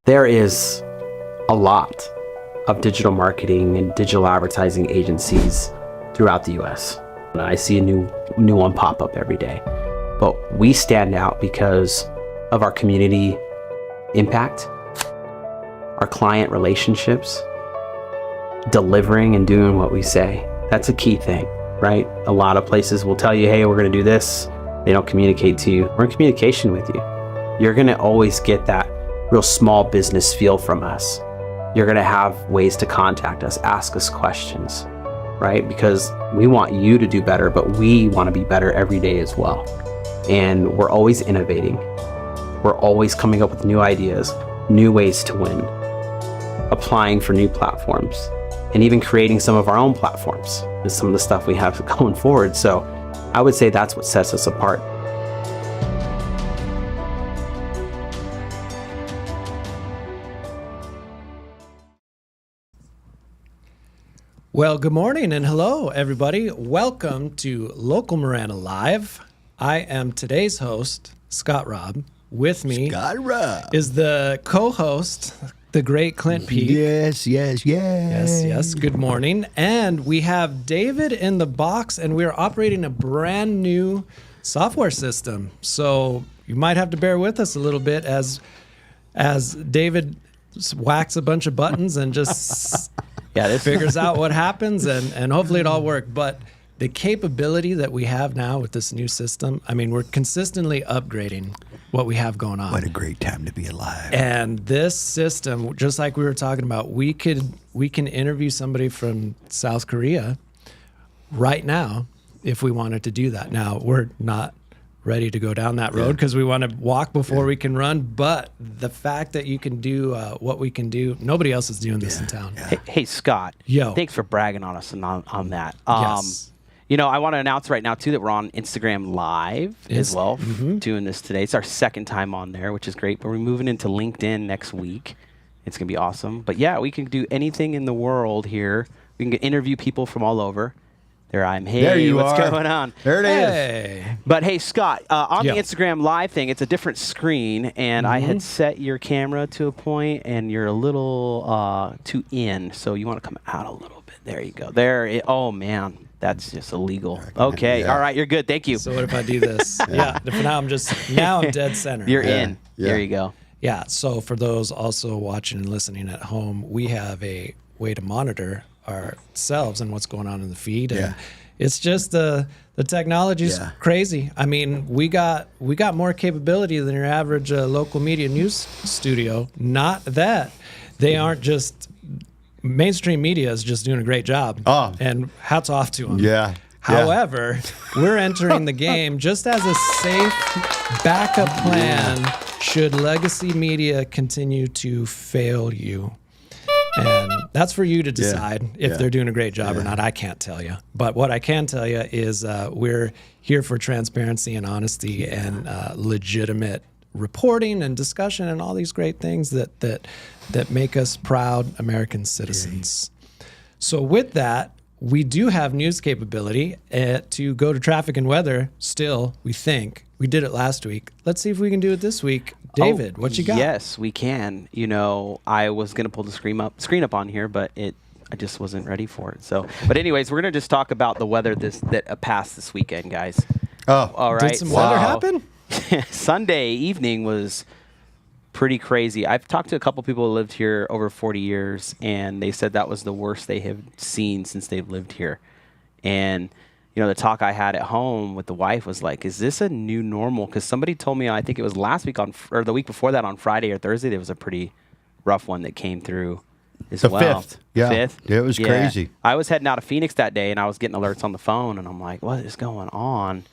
There is a lot of digital marketing and digital advertising agencies throughout the US. And I see a new one pop up every day. But we stand out because of our community impact, our client relationships, delivering and doing what we say. That's a key thing, right? A lot of places will tell you, hey, we're going to do this. They don't communicate to you. We're in communication with you. You're going to always get that real small business feel from us. You're going to have ways to contact us, ask us questions, right? Because we want you to do better, but we want to be better every day as well. And we're always innovating. We're always coming up with new ideas, new ways to win, applying for new platforms, and even creating some of our own platforms is some of the stuff we have going forward. So I would say that's what sets us apart. Well, good morning and hello, everybody. Welcome to Local Marana Live. I am today's host, Scott Robb. With me is the co-host, the great Clint Peak. Yes. Yes. Good morning. And we have David in the box, and we're operating a brand new software system. So you might have to bear with us a little bit as David whacks a bunch of buttons and just figures out what happens, and hopefully it all works. But the capability that we have now with this new system, I mean, we're consistently upgrading what we have going on. What a great time to be alive. And this system, just like we were talking about, we can interview somebody from South Korea right now if we wanted to do that. Now, we're not ready to go down that road because we want to walk before we can run. But the fact that you can do what we can do, nobody else is doing this in town. Yeah. Hey, Scott. Yo. Thanks for bragging on us on that. Yes. You know, I want to announce right now, too, that we're on Instagram Live as well, doing this today. It's our second time on there, which is great. But we're moving into LinkedIn next week. It's going to be awesome. But, yeah, we can do anything in the world here. We can interview people from all over. There I am. Hey, there you what's are. going on? There it is. But, hey, Scott, on the Instagram Live thing, it's a different screen. And I had set your camera to a point, and you're a little too in. So you want to come out a little bit. There you go. Oh, man. That's just illegal. Okay. All right. You're good. Thank you. So what if I do this? For now I'm dead center. You're in. Yeah. There you go. Yeah. So for those also watching and listening at home, we have a way to monitor ourselves and what's going on in the feed. And it's just the technology's crazy. I mean, we got more capability than your average local media news studio. Not that they aren't just mainstream media is just doing a great job. And hats off to them. Yeah. However, we're entering the game just as a safe backup plan should legacy media continue to fail you. And that's for you to decide if they're doing a great job or not. I can't tell you. But what I can tell you is we're here for transparency and honesty and legitimate reporting and discussion and all these great things that make us proud American citizens. So with that, we do have news capability to go to traffic and weather still, we think. We did it last week. Let's see if we can do it this week. David, what you got? Yes, we can. You know, I was going to pull the screen up on here, but I just wasn't ready for it. So, but anyways, we're going to just talk about the weather that passed this weekend, guys. Oh, all right. Did some weather happen? Sunday evening was pretty crazy. I've talked to a couple people who lived here over 40 years, and they said that was the worst they have seen since they've lived here. And, you know, the talk I had at home with the wife was like, is this a new normal? Because somebody told me, I think it was last week or the week before that on Friday or Thursday, there was a pretty rough one that came through as well. Fifth. Yeah. Fifth? It was crazy. I was heading out of Phoenix that day, and I was getting alerts on the phone, and I'm like, what is going on?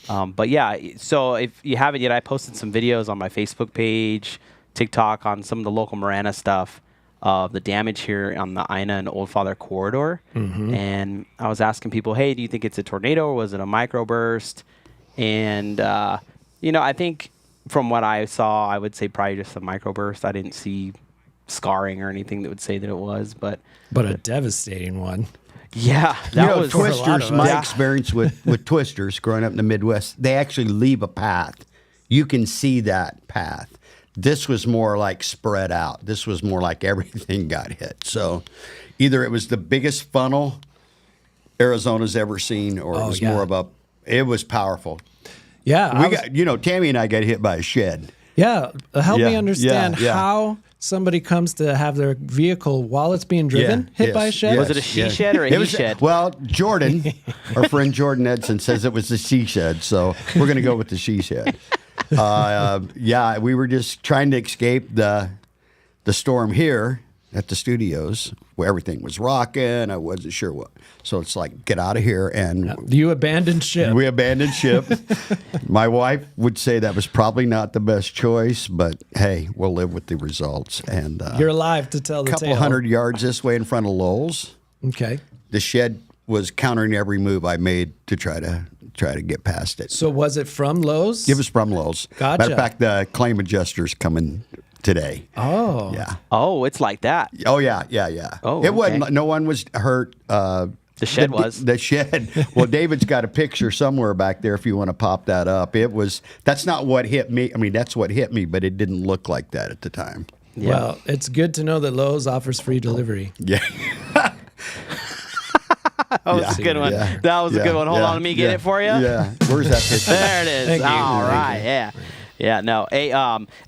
But yeah, so if you haven't yet, I posted some videos on my Facebook page, TikTok, on some of the local Marana stuff of the damage here on the Ina and Old Father corridor. And I was asking people, hey, do you think it's a tornado or was it a microburst? And, you know, I think from what I saw, I would say probably just a microburst. I didn't see scarring or anything that would say that it was. But a devastating one. Yeah, that was twisters. My experience with twisters growing up in the Midwest, they actually leave a path. You can see that path. This was more like spread out. This was more like everything got hit. So either it was the biggest funnel Arizona's ever seen, or it was more of it was powerful. Yeah. Tammy and I got hit by a shed. Yeah. Help me understand how somebody comes to have their vehicle while it's being driven hit by a shed. Was it a she shed or a he shed? Well, Jordan, our friend Jordan Edson, says it was the she shed. So we're going to go with the she shed. We were just trying to escape the storm here at the studios where everything was rocking. I wasn't sure what. So it's like, get out of here. And you abandoned ship. We abandoned ship. My wife would say that was probably not the best choice, but hey, we'll live with the results. And you're alive to tell the tale. A couple 100 yards this way in front of Lowell's. Okay. The shed was countering every move I made to try to get past it. So was it from Lowe's? It was from Lowe's. Gotcha. Matter of fact, the claim adjuster's coming today. Oh. Yeah. Oh, it's like that. Oh, yeah. Oh, it wasn't. No one was hurt. The shed was. The shed. Well, David's got a picture somewhere back there if you want to pop that up. That's not what hit me. I mean, that's what hit me, but it didn't look like that at the time. Yeah. Well, it's good to know that Lowe's offers free delivery. Yeah. That was a good one. Yeah. That was a good one. Hold on, let me get it for you. Yeah. Where's that picture? There it is. Thank you. All right. Yeah. Yeah. No. Hey,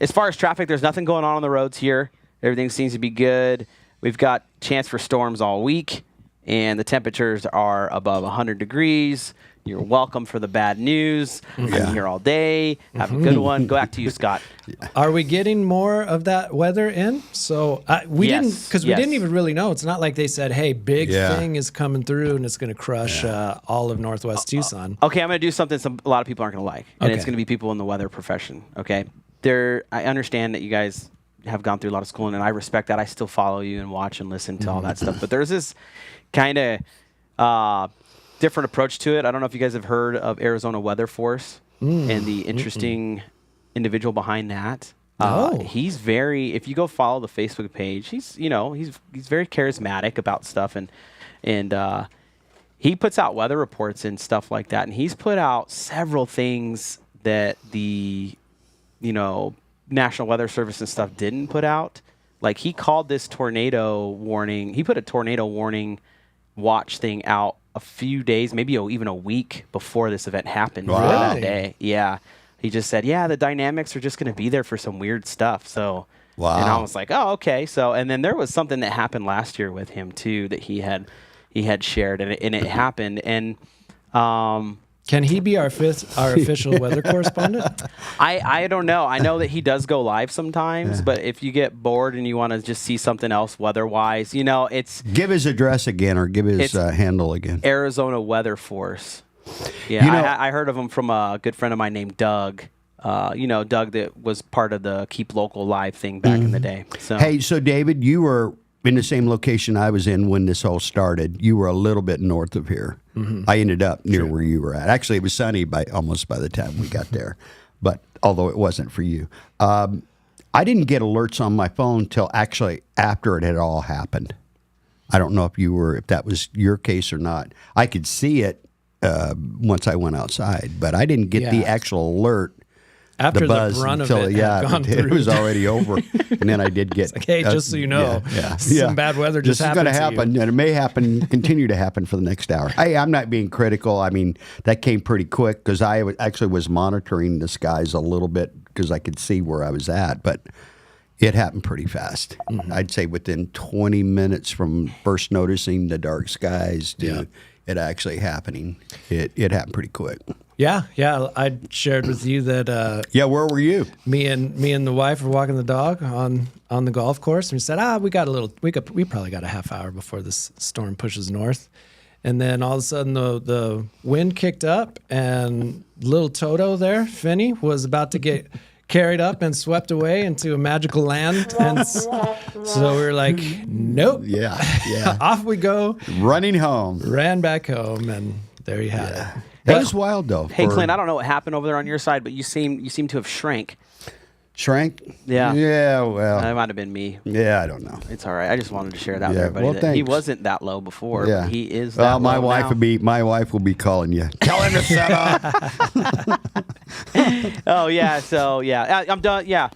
as far as traffic, there's nothing going on the roads here. Everything seems to be good. We've got chance for storms all week, and the temperatures are above 100 degrees. You're welcome for the bad news. I'm here all day. Have a good one. Go back to you, Scott. Are we getting more of that weather in? So we didn't, because we didn't even really know. It's not like they said, hey, big thing is coming through and it's going to crush all of Northwest Tucson. Okay, I'm going to do something a lot of people aren't going to like, and it's going to be people in the weather profession, okay? I understand that you guys have gone through a lot of schooling, and I respect that. I still follow you and watch and listen to all that stuff. But there's this kind of different approach to it. I don't know if you guys have heard of Arizona Weather Force and the interesting individual behind that. He's if you go follow the Facebook page, he's very charismatic about stuff, and he puts out weather reports and stuff like that. And he's put out several things that the National Weather Service and stuff didn't put out. Like, he called this tornado warning. He put a tornado warning watch thing out a few days, maybe even a week before this event happened. Wow. For that day. Yeah. He just said, the dynamics are just going to be there for some weird stuff. So, wow. And I was like, oh, okay. So, and then there was something that happened last year with him too, that he had shared, and it happened. And, can he be our official weather correspondent? I don't know. I know that he does go live sometimes, but if you get bored and you want to just see something else weather-wise, it's... Give his address again, or give his handle again. Arizona Weather Force. Yeah, I heard of him from a good friend of mine named Doug. Doug that was part of the Keep Local Live thing back in the day. So. Hey, so David, you were in the same location I was in when this all started. You were a little bit north of here. I ended up near where you were at. Actually, it was sunny almost by the time we got there, but although it wasn't for you. I didn't get alerts on my phone till actually after it had all happened. I don't know if that was your case or not. I could see it once I went outside, but I didn't get the actual alert. After the buzz brunt until of it had gone it through. was already over, and then I did get. Like, hey, just so you know, some bad weather just happened. This is going to happen, and it may continue to happen for the next hour. I'm not being critical. I mean, that came pretty quick because I actually was monitoring the skies a little bit because I could see where I was at, but it happened pretty fast. I'd say within 20 minutes from first noticing the dark skies to it actually happening, it happened pretty quick. Yeah. I shared with you that. Where were you? Me and the wife were walking the dog on the golf course, and we said, we probably got a half hour before this storm pushes north, and then all of a sudden the wind kicked up, and little Toto there, Finney, was about to get carried up and swept away into a magical land, and so we were like, nope. Yeah. Off we go. Running home. Ran back home, and there you had it. That was wild, though. Hey, Clint, I don't know what happened over there on your side, but you seem to have shrank. Shrank? Yeah. Yeah, well. That might have been me. Yeah, I don't know. It's all right. I just wanted to share that with everybody. Well, that he wasn't that low before. Yeah. But he is that my low wife now. My wife will be calling you. Tell him to set up. Oh, yeah. So, yeah. I'm done. Yeah.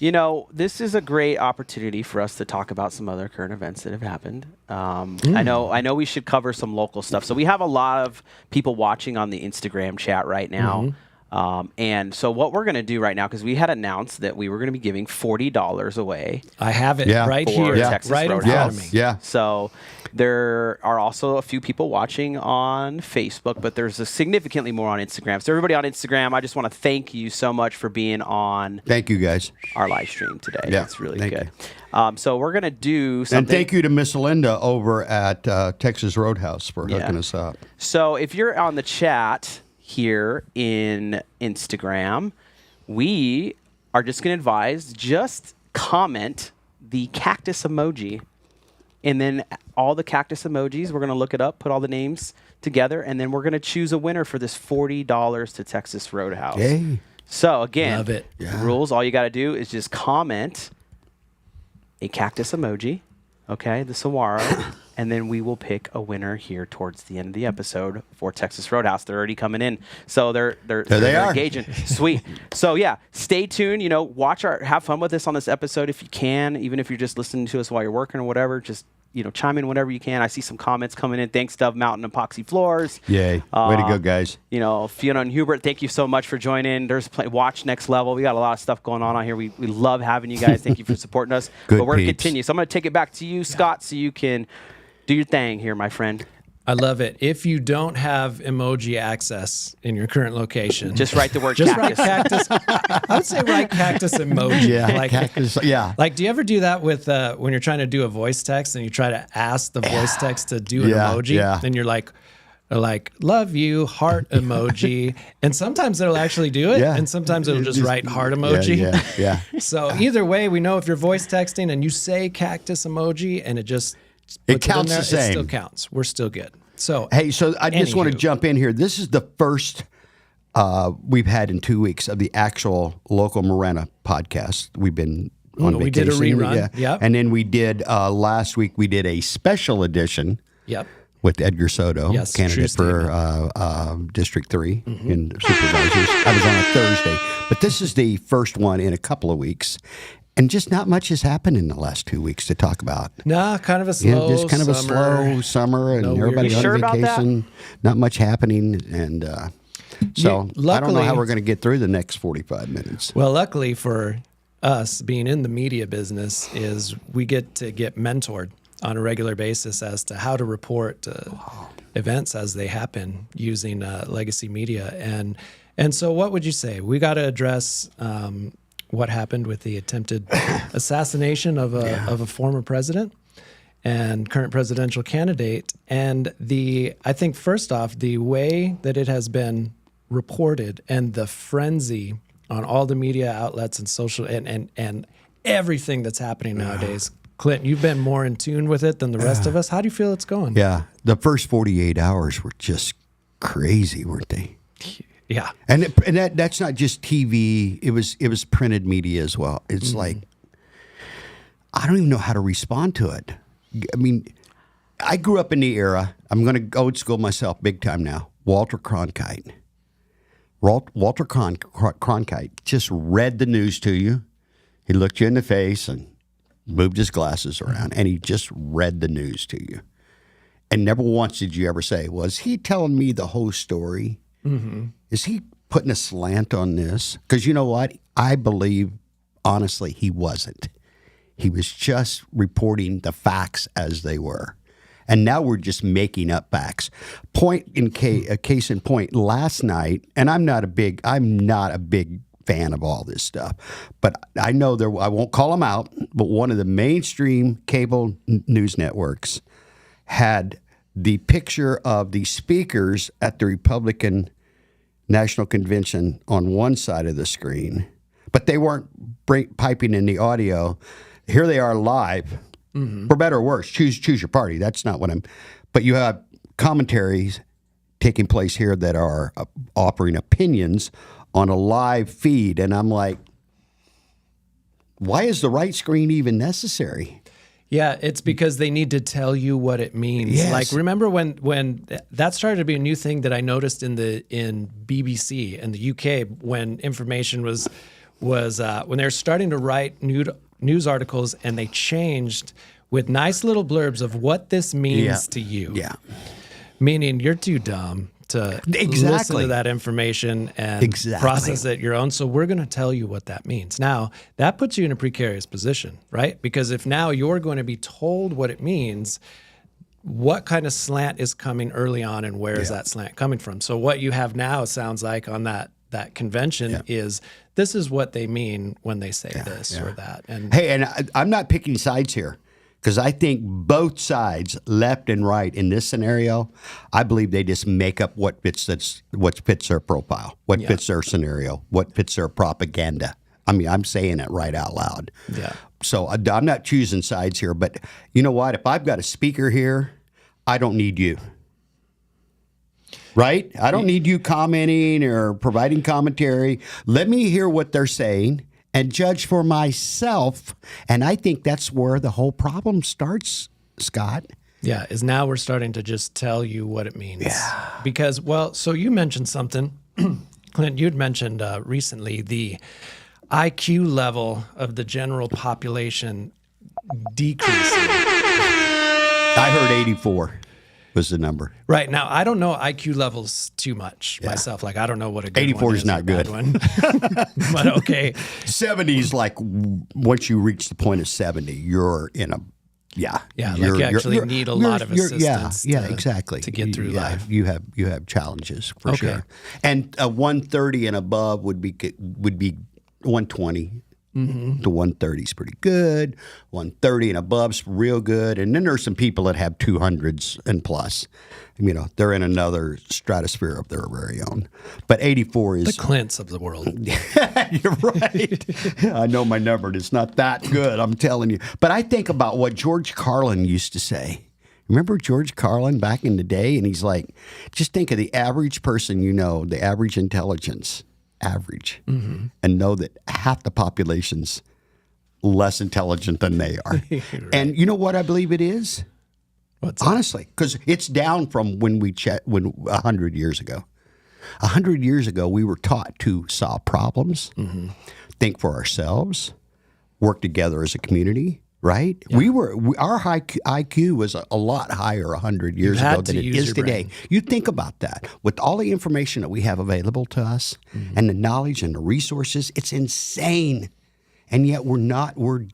This is a great opportunity for us to talk about some other current events that have happened. I know we should cover some local stuff. So we have a lot of people watching on the Instagram chat right now. And so what we're going to do right now, because we had announced that we were going to be giving $40 away. I have it right for here, Texas right in Roadhouse. front of me. Yeah. So there are also a few people watching on Facebook, but there's significantly more on Instagram. So everybody on Instagram, I just want to thank you so much for being on. Thank you, guys. Our live stream today. Yeah, It's really thank good. So we're going to do something. And thank you to Miss Linda over at Texas Roadhouse for hooking us up. So if you're on the chat here in Instagram, we are just going to advise, just comment the cactus emoji. And then all the cactus emojis, we're going to look it up, put all the names together, and then we're going to choose a winner for this $40 to Texas Roadhouse. Yay. So again, Love it. rules, all you got to do is just comment a cactus emoji, okay, the saguaro, and then we will pick a winner here towards the end of the episode for Texas Roadhouse. They're already coming in, so they're engaging. Sweet. So yeah, stay tuned. Have fun with us on this episode if you can. Even if you're just listening to us while you're working or whatever, just chime in whenever you can. I see some comments coming in. Thanks, Dove Mountain Epoxy Floors. Yay. Way to go, guys. Fiona and Hubert, thank you so much for joining. There's Watch Next Level. We got a lot of stuff going on here. We love having you guys. Thank you for supporting us. Good but we're going to peeps. continue. So I'm going to take it back to you, Scott, so you can do your thing here, my friend. I love it. If you don't have emoji access in your current location, Just write the word just cactus. write cactus. I would say write cactus emoji. Yeah, cactus. Yeah. Like, do you ever do that with when you're trying to do a voice text and you try to ask the voice text to do an emoji? Yeah. And you're like, love you, heart emoji. And sometimes it'll actually do it. Yeah. And sometimes it'll just write heart emoji. Yeah. So either way, we know if you're voice texting and you say cactus emoji and it just puts counts in there, the same. It still counts. We're still good. So Hey, so I just want to Anywho. jump in here. This is the first we've had in 2 weeks of the actual local Marana podcast. We've been on we did a vacation. rerun. Yep. And then we did last week. We did a special edition Yep. with Edgar Soto, Yes, candidate true for District 3 in supervisors. I was on a Thursday, but this is the first one in a couple of weeks. And just not much has happened in the last 2 weeks to talk about. Nah, kind of a slow Just kind of a summer. slow summer, and No everybody weird- on You sure about that? vacation. Not much happening, and so I don't know luckily- how we're going to get through the next 45 minutes. Well, luckily for us being in the media business is we get to get mentored on a regular basis as to how to report events as they happen using legacy media. And so what would you say? We got to address what happened with the attempted assassination of a former president and current presidential candidate. And I think first off, the way that it has been reported and the frenzy on all the media outlets and social and everything that's happening nowadays. Clint, you've been more in tune with it than the rest of us. How do you feel it's going? Yeah, the first 48 hours were just crazy, weren't they? Yeah. And that's not just TV. It was printed media as well. It's like I don't even know how to respond to it. I mean, I grew up in the era. I'm going to old school myself big time now. Walter Cronkite. Walter Cronkite just read the news to you. He looked you in the face and moved his glasses around, and he just read the news to you. And never once did you ever say, was he telling me the whole story? Is he putting a slant on this? Because you know what? I believe, honestly, he wasn't. He was just reporting the facts as they were. And now we're just making up facts. Case in point, last night, and I'm not a big fan of all this stuff, but I know I won't call them out, but one of the mainstream cable news networks had the picture of the speakers at the Republican National Convention on one side of the screen, but they weren't piping in the audio. Here they are live, for better or worse. Choose your party. That's not what but you have commentaries taking place here that are offering opinions on a live feed, and I'm like, why is the right screen even necessary? Yeah, it's because they need to tell you what it means. Yes. Like, remember when that started to be a new thing that I noticed in BBC in the UK when information was was when they're starting to write news articles, and they changed with nice little blurbs of what this means to you. Yeah. Meaning you're too dumb to listen to that information and process it your own. So we're going to tell you what that means. Now, that puts you in a precarious position, right? Because if now you're going to be told what it means, what kind of slant is coming early on, and where is that slant coming from? So what you have now sounds like on that convention is, this is what they mean when they say this or that. And hey, and I'm not picking sides here, because I think both sides, left and right, in this scenario, I believe they just make up what fits their profile, what fits their scenario, what fits their propaganda. I mean, I'm saying it right out loud. Yeah. So I'm not choosing sides here, but you know what? If I've got a speaker here, I don't need you. Right? I don't need you commenting or providing commentary. Let me hear what they're saying and judge for myself. And I think that's where the whole problem starts, Scott. Yeah, is now we're starting to just tell you what it means. Yeah. Because, well, so you mentioned something, Clint, you'd mentioned recently the IQ level of the general population decreasing. I heard 84 was the number. Right. Now, I don't know IQ levels too much myself. Like, I don't know what a good 84 one is not good. One. But okay. 70 is like, once you reach the point of 70, you're in a, like you actually need a lot of assistance exactly. to get through life. You have challenges for sure. And 130 and above would be 120 to 130 is pretty good. 130 and above's real good. And then there's some people that have 200s and plus. You know, they're in another stratosphere of their very own. But 84 is the Clints of the world. You're right. I know my number. It's not that good, I'm telling you. But I think about what George Carlin used to say. Remember George Carlin back in the day? And he's like, just think of the average person, the average intelligence. Average, and know that half the population's less intelligent than they are. Right. And you know what I believe it is? Honestly, because it's down from when 100 years ago. 100 years ago, we were taught to solve problems, think for ourselves, work together as a community. Right? Yeah. Our IQ was a lot higher 100 years ago than it is today. You think about that. With all the information that we have available to us and the knowledge and the resources, it's insane. And yet we're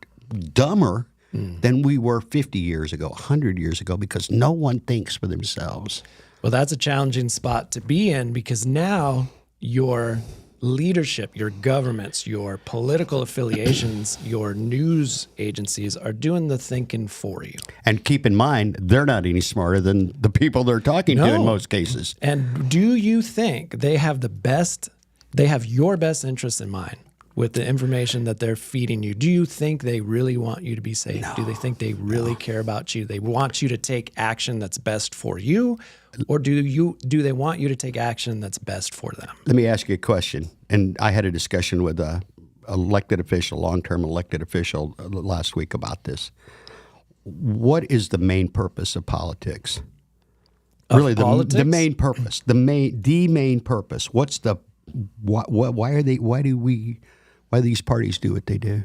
dumber than we were 50 years ago, 100 years ago, because no one thinks for themselves. Well, that's a challenging spot to be in, because now your leadership, your governments, your political affiliations, your news agencies are doing the thinking for you. And keep in mind, they're not any smarter than the people they're talking to in most cases. And do you think they have your best interest in mind with the information that they're feeding you? Do you think they really want you to be safe? No. Do they think they really care about you? They want you to take action that's best for you? Or do they want you to take action that's best for them? Let me ask you a question. And I had a discussion with a long-term elected official last week about this. What is the main purpose of politics? Really, the main purpose. The main purpose. What's the why do these parties do what they do?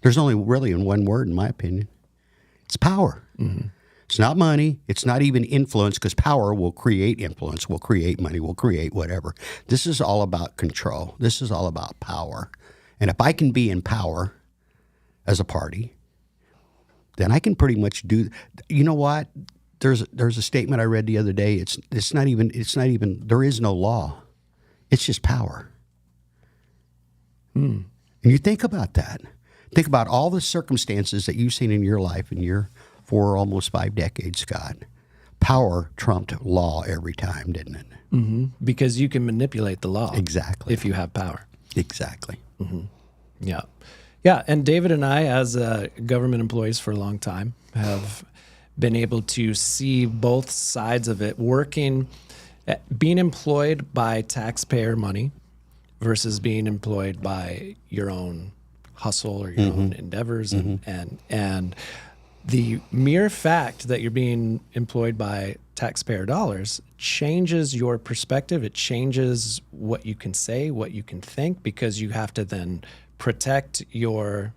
There's only really in one word, in my opinion. It's power. Mm-hmm. It's not money. It's not even influence, because power will create influence, will create money, will create whatever. This is all about control. This is all about power. And if I can be in power as a party, then I can pretty much do. You know what? There's a statement I read the other day. It's not even. There is no law. It's just power. And you think about that. Think about all the circumstances that you've seen in your life in your 4 almost 5 decades, Scott. Power trumped law every time, didn't it? Mm-hmm. Because you can manipulate the law. Exactly. If you have power. Exactly. Mm-hmm. Yeah. Yeah. And David and I, as government employees for a long time, have been able to see both sides of it, being employed by taxpayer money versus being employed by your own hustle or your own endeavors. And the mere fact that you're being employed by taxpayer dollars changes your perspective. It changes what you can say, what you can think, because you have to then protect your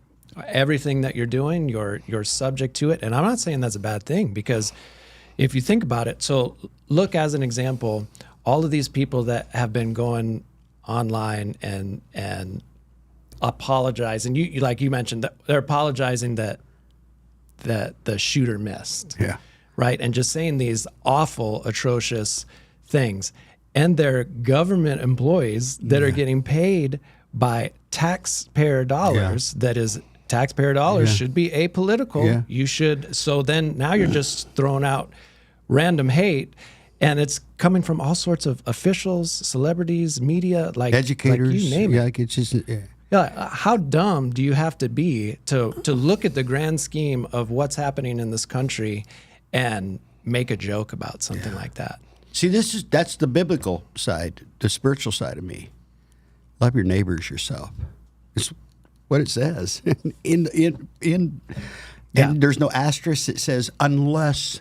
everything that you're doing. You're subject to it. And I'm not saying that's a bad thing, because if you think about it, so look, as an example, all of these people that have been going online and apologizing, you like you mentioned, that they're apologizing that the shooter missed. Yeah. Right. And just saying these awful, atrocious things. And they're government employees that are getting paid by taxpayer dollars. That is, taxpayer dollars should be apolitical. Yeah. You should. So then now you're just throwing out random hate. And it's coming from all sorts of officials, celebrities, media, like educators. like you name it. Like it's just. Yeah, how dumb do you have to be to look at the grand scheme of what's happening in this country and make a joke about something like that? See, that's the biblical side, the spiritual side of me. Love your neighbors yourself. It's what it says. And there's no asterisk. It says unless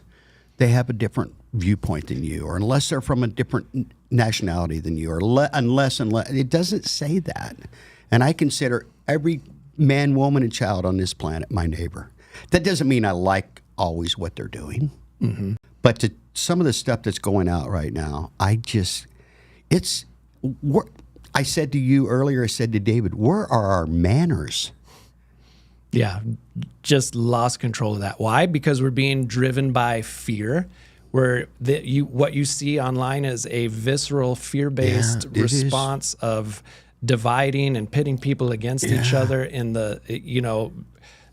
they have a different viewpoint than you, or unless they're from a different nationality than you, or unless it doesn't say that. And I consider every man, woman, and child on this planet my neighbor. That doesn't mean I like always what they're doing. Mm-hmm. But some of the stuff that's going out right now, I said to you earlier, I said to David, where are our manners? Yeah, just lost control of that. Why? Because we're being driven by fear. Where what you see online is a visceral, fear-based response of dividing and pitting people against each other in the,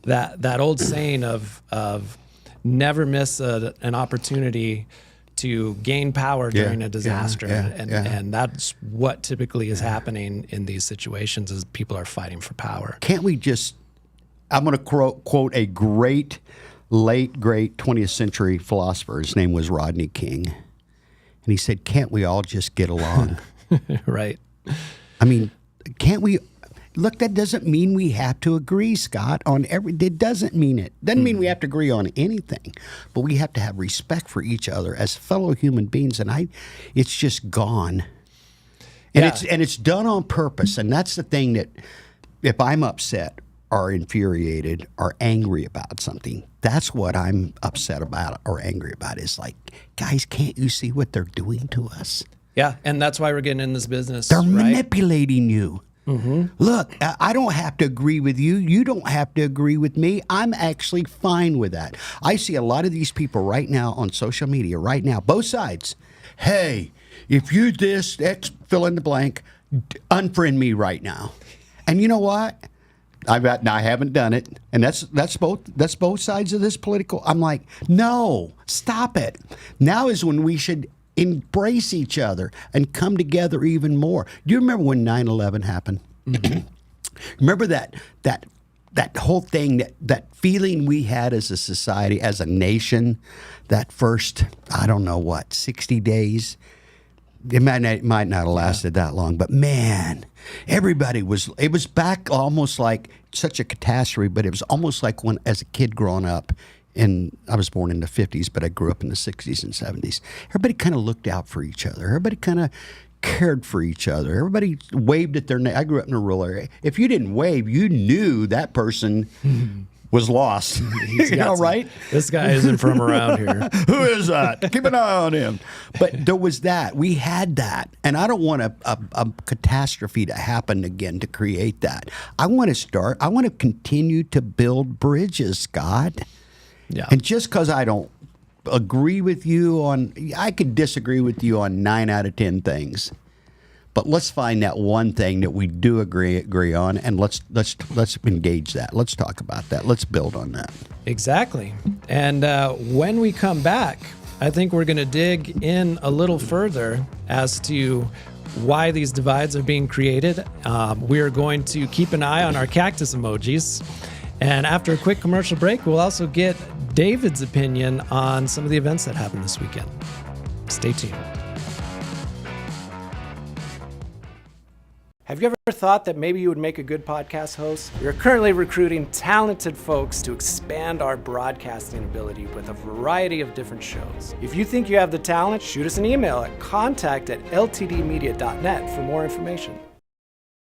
that old saying of never miss an opportunity to gain power during a disaster. And that's what typically is happening in these situations, is people are fighting for power. Can't we just, I'm going to quote a great 20th century philosopher. His name was Rodney King. And he said, can't we all just get along? Right. I mean, can't we? Look, that doesn't mean we have to agree, Scott, on it doesn't mean it. Doesn't mean we have to agree on anything, but we have to have respect for each other as fellow human beings. And it's just gone. And it's done on purpose. And that's the thing, that if I'm upset or infuriated or angry about something, that's what I'm upset about or angry about. Is like, guys, can't you see what they're doing to us? Yeah, and that's why we're getting in this business. They're manipulating you. Mm-hmm. Look, I don't have to agree with you. You don't have to agree with me. I'm actually fine with that. I see a lot of these people right now on social media, right now, both sides. Hey, if you this, X, fill in the blank, unfriend me right now. And you know what? I haven't done it, and that's both sides of this political. I'm like, no, stop it. Now is when we should embrace each other and come together even more. Do you remember when 9/11 happened? Mm-hmm. Remember that whole thing, that feeling we had as a society, as a nation, that first, I don't know what, 60 days. It might not have lasted that long, but man, everybody it was back almost like such a catastrophe, but it was almost like when, as a kid growing up, and I was born in the 50s, but I grew up in the 60s and 70s. Everybody kind of looked out for each other. Everybody kind of cared for each other. Everybody waved at their neighbor. I grew up in a rural area. If you didn't wave, you knew that person was lost. Right? This guy isn't from around here. Who is that? Keep an eye on him. But there was that. We had that. And I don't want a catastrophe to happen again to create that. I want to continue to build bridges, Scott. Yeah. And just because I don't agree with you I could disagree with you on 9 out of 10 things, but let's find that one thing that we do agree on, and let's engage that. Let's talk about that. Let's build on that. Exactly. And when we come back, I think we're going to dig in a little further as to why these divides are being created. We are going to keep an eye on our cactus emojis. And after a quick commercial break, we'll also get David's opinion on some of the events that happened this weekend. Stay tuned. Have you ever thought that maybe you would make a good podcast host? We are currently recruiting talented folks to expand our broadcasting ability with a variety of different shows. If you think you have the talent, shoot us an email at contact@ltdmedia.net for more information.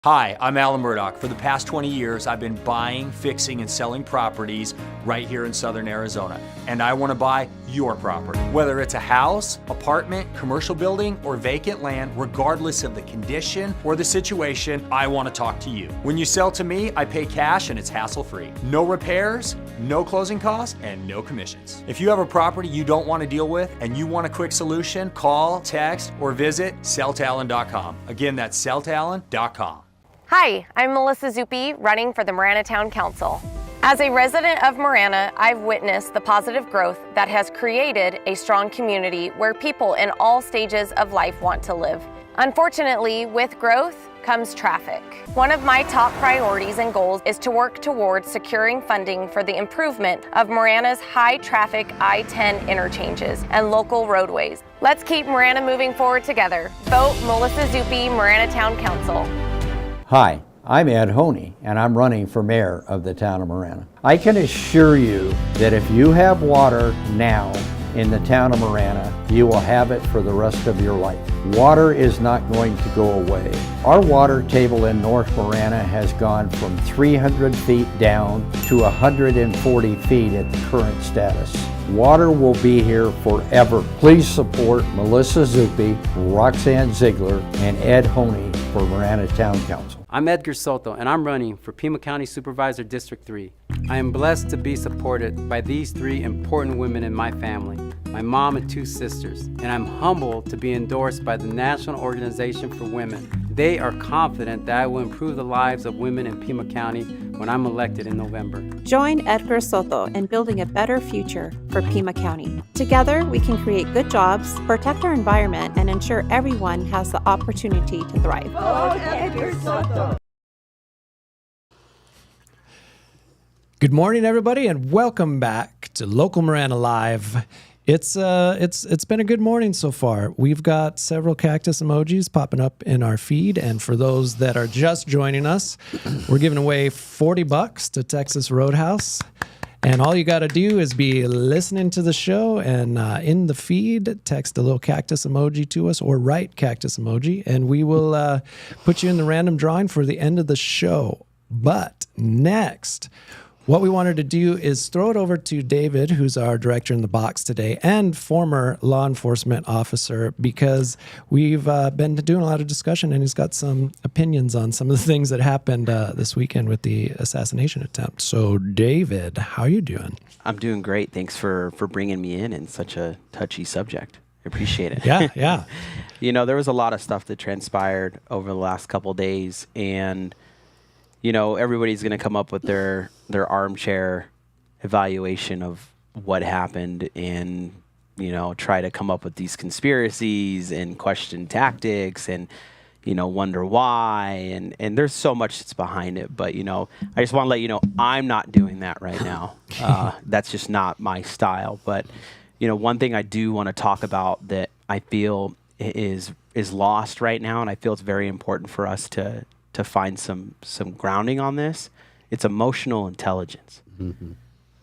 Hi, I'm Alan Murdoch. For the past 20 years, I've been buying, fixing, and selling properties right here in Southern Arizona. And I want to buy your property. Whether it's a house, apartment, commercial building, or vacant land, regardless of the condition or the situation, I want to talk to you. When you sell to me, I pay cash and it's hassle-free. No repairs, no closing costs, and no commissions. If you have a property you don't want to deal with and you want a quick solution, call, text, or visit selltalon.com. Again, that's selltalon.com. Hi, I'm Melissa Zuppi, running for the Marana Town Council. As a resident of Marana, I've witnessed the positive growth that has created a strong community where people in all stages of life want to live. Unfortunately, with growth comes traffic. One of my top priorities and goals is to work towards securing funding for the improvement of Marana's high-traffic I-10 interchanges and local roadways. Let's keep Marana moving forward together. Vote Melissa Zuppi, Marana Town Council. Hi, I'm Ed Honey, and I'm running for mayor of the town of Marana. I can assure you that if you have water now in the town of Marana, you will have it for the rest of your life. Water is not going to go away. Our water table in North Marana has gone from 300 feet down to 140 feet at the current status. Water will be here forever. Please support Melissa Zuppi, Roxanne Ziegler, and Ed Honey for Marana Town Council. I'm Edgar Soto, and I'm running for Pima County Supervisor District 3. I am blessed to be supported by these three important women in my family, my mom and two sisters, and I'm humbled to be endorsed by the National Organization for Women. They are confident that I will improve the lives of women in Pima County when I'm elected in November. Join Edgar Soto in building a better future for Pima County. Together, we can create good jobs, protect our environment, and ensure everyone has the opportunity to thrive. Vote Edgar Soto. Good morning, everybody, and welcome back to Local Marana Live. It's been a good morning so far. We've got several cactus emojis popping up in our feed, and for those that are just joining us, we're giving away $40 to Texas Roadhouse. And all you got to do is be listening to the show and in the feed, text a little cactus emoji to us or write cactus emoji, and we will put you in the random drawing for the end of the show. But next, what we wanted to do is throw it over to David, who's our director in the box today and former law enforcement officer, because we've been doing a lot of discussion and he's got some opinions on some of the things that happened this weekend with the assassination attempt. So, David, how are you doing? I'm doing great. Thanks for bringing me in such a touchy subject. I appreciate it. Yeah. You know, there was a lot of stuff that transpired over the last couple of days, and you know, everybody's going to come up with their armchair evaluation of what happened and, you know, try to come up with these conspiracies and question tactics and, you know, wonder why. And there's so much that's behind it. But, you know, I just want to let you know I'm not doing that right now. That's just not my style. But, you know, one thing I do want to talk about that I feel is lost right now, and I feel it's very important for us to find some grounding on this. It's emotional intelligence. Mm-hmm.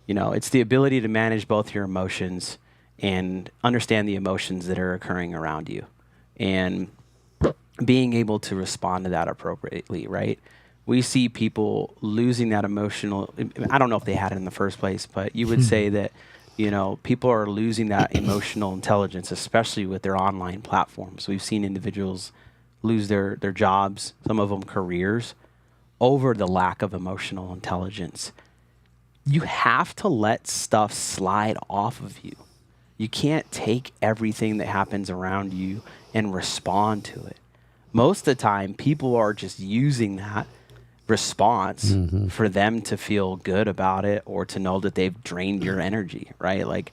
You know, it's the ability to manage both your emotions and understand the emotions that are occurring around you and being able to respond to that appropriately, right? We see people losing that emotional, I don't know if they had it in the first place, but you would say that, you know, people are losing that emotional intelligence, especially with their online platforms. We've seen individuals lose their jobs, some of them careers, over the lack of emotional intelligence. You have to let stuff slide off of you. You can't take everything that happens around you and respond to it. Most of the time, people are just using that response for them to feel good about it or to know that they've drained your energy, right? Like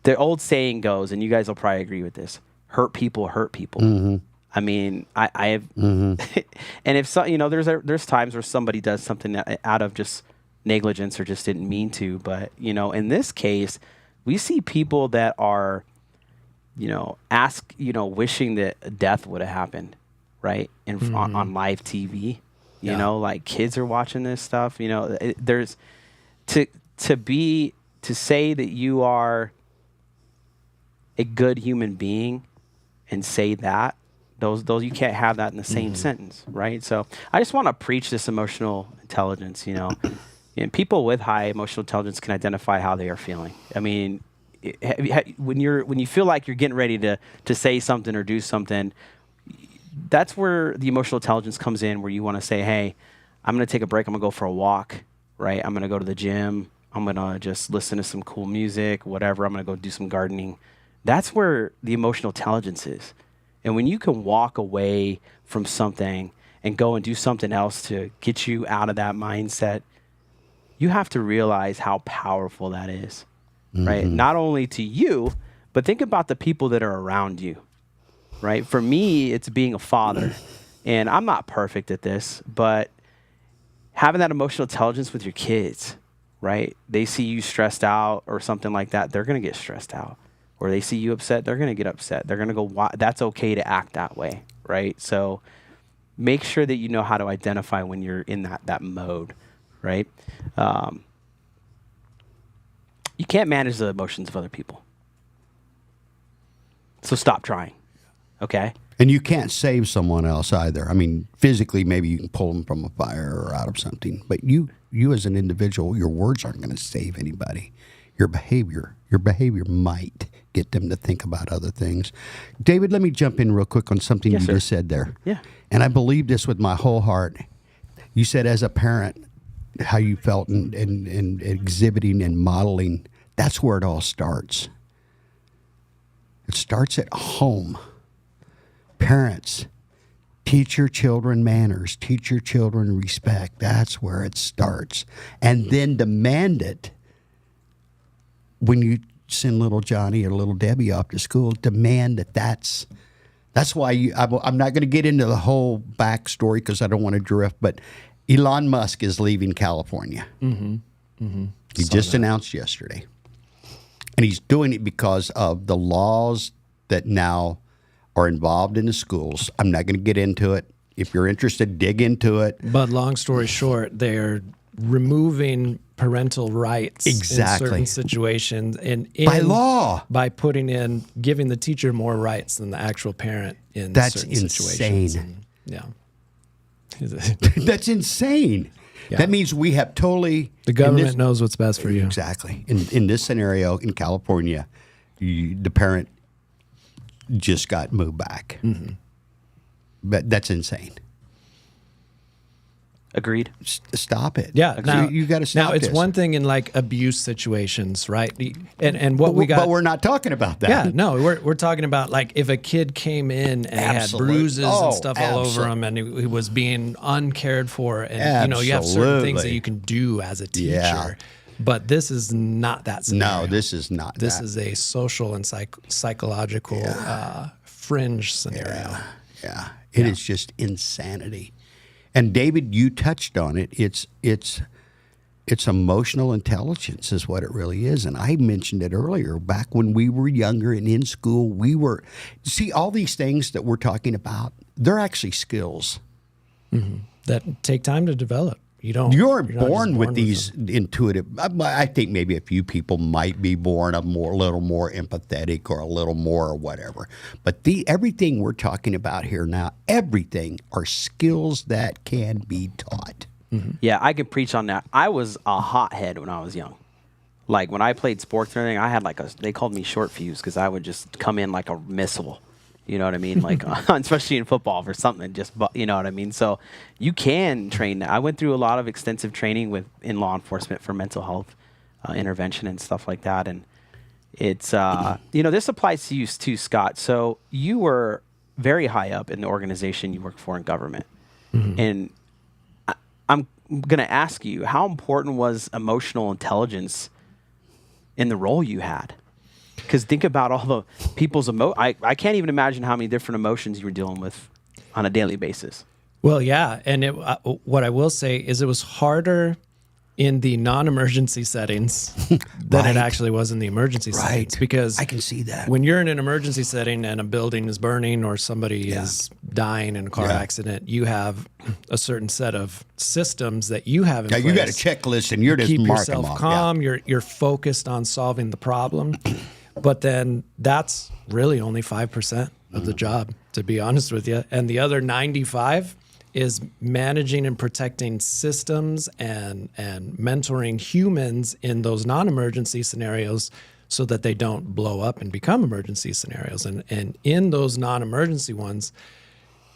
the old saying goes, and you guys will probably agree with this, hurt people hurt people. I mean, I have, and if so, you know, there's times where somebody does something that, out of just negligence or just didn't mean to, but you know, in this case, we see people that are, you know, wishing that death would have happened, right? And on live TV, you know, like kids are watching this stuff. You know, there's to say that you are a good human being and say that those you can't have that in the same sentence, right? So I just want to preach this emotional intelligence, you know. And people with high emotional intelligence can identify how they are feeling. I mean, when you feel like you're getting ready to say something or do something, that's where the emotional intelligence comes in, where you want to say, hey, I'm going to take a break. I'm going to go for a walk, right? I'm going to go to the gym. I'm going to just listen to some cool music, whatever. I'm going to go do some gardening. That's where the emotional intelligence is. And when you can walk away from something and go and do something else to get you out of that mindset, you have to realize how powerful that is, right? Not only to you, but think about the people that are around you, right? For me, it's being a father. And I'm not perfect at this, but having that emotional intelligence with your kids, right? They see you stressed out or something like that, they're going to get stressed out. Or they see you upset, they're going to get upset. They're going to go, that's okay to act that way, right? So make sure that you know how to identify when you're in that mode, right? You can't manage the emotions of other people. So stop trying, okay? And you can't save someone else either. I mean, physically, maybe you can pull them from a fire or out of something. But you as an individual, your words aren't going to save anybody. Your behavior might get them to think about other things. David, let me jump in real quick on something you just said there. Yeah. And I believe this with my whole heart. You said as a parent, how you felt and exhibiting and modeling. That's where it all starts. It starts at home. Parents, teach your children manners, teach your children respect. That's where it starts. And then demand it when you send little Johnny or little Debbie off to school. Demand that's why I'm not going to get into the whole backstory because I don't want to drift, but Elon Musk is leaving California. He just announced yesterday. And he's doing it because of the laws that now are involved in the schools. I'm not going to get into it. If you're interested, dig into it. But long story short, they're removing parental rights in certain situations and by law, by giving the teacher more rights than the actual parent in certain situations. Yeah. That's insane. Yeah. That means we have totally... The government knows what's best for you. Exactly. In this scenario, in California, the parent just got moved back. But that's insane. Agreed. Stop it. Yeah. Now, you got to stop Now, it's this. one thing in like abuse situations, right? And But we're not talking about that. Yeah, no, we're talking about like if a kid came in and had bruises and stuff all over him, and he was being uncared for, and you have certain things that you can do as a teacher. Yeah. But this is not that scenario. No, this is not. This is a social and psychological fringe scenario. Yeah. It is just insanity. And David, you touched on it. It's emotional intelligence is what it really is. And I mentioned it earlier. Back when we were younger and in school, see all these things that we're talking about. They're actually skills that take time to develop. You're born with these intuitive. I think maybe a few people might be born a little more empathetic or a little more or whatever. But everything we're talking about here now, everything are skills that can be taught. Yeah, I could preach on that. I was a hothead when I was young. Like when I played sports and everything, I had they called me short fuse because I would just come in like a missile. You know what I mean? Like, especially in football for something, you know what I mean? So you can train that. I went through a lot of extensive training in law enforcement for mental health intervention and stuff like that. And it's, this applies to you too, Scott. So you were very high up in the organization you worked for in government. And I'm going to ask you, how important was emotional intelligence in the role you had? Because think about all the people's I can't even imagine how many different emotions you were dealing with on a daily basis. Well, yeah. And what I will say is it was harder in the non-emergency settings than it actually was in the emergency settings. Because I can see that. When you're in an emergency setting and a building is burning or somebody is dying in a car accident, you have a certain set of systems that you have in place. You got a checklist, and you're just keep marking yourself them off. calm. You're focused on solving the problem, but then that's really only 5% of the job, to be honest with you. And the other 95 is managing and protecting systems and mentoring humans in those non-emergency scenarios so that they don't blow up and become emergency scenarios. And in those non-emergency ones,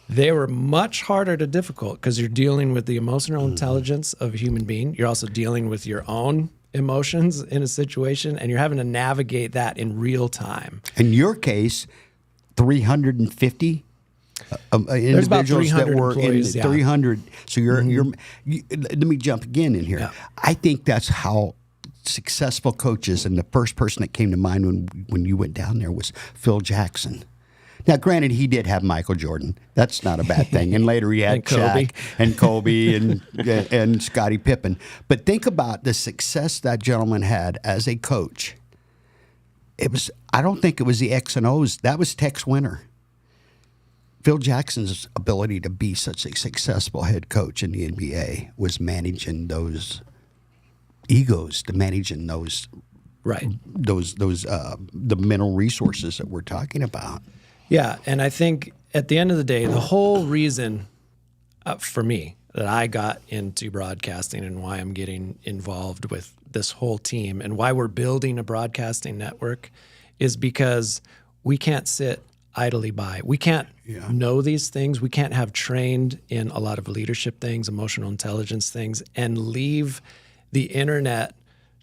they were much harder to difficult because you're dealing with the emotional intelligence of a human being. You're also dealing with your own emotions in a situation, and you're having to navigate that in real time. In your case, 350 individuals that were employees, in 300. So let me jump again in here. Yeah. I think that's how successful coaches, and the first person that came to mind when you went down there was Phil Jackson. Now, granted, he did have Michael Jordan. That's not a bad thing. And later he had And Kobe. Shaq and Kobe and Scottie Pippen. But think about the success that gentleman had as a coach. I don't think it was the X and O's. That was Tex Winter. Phil Jackson's ability to be such a successful head coach in the NBA was managing those egos, to managing those the mental resources that we're talking about. Yeah, and I think at the end of the day, the whole reason for me that I got into broadcasting and why I'm getting involved with this whole team and why we're building a broadcasting network is because we can't sit idly by. We can't know these things. We can't have trained in a lot of leadership things, emotional intelligence things, and leave the internet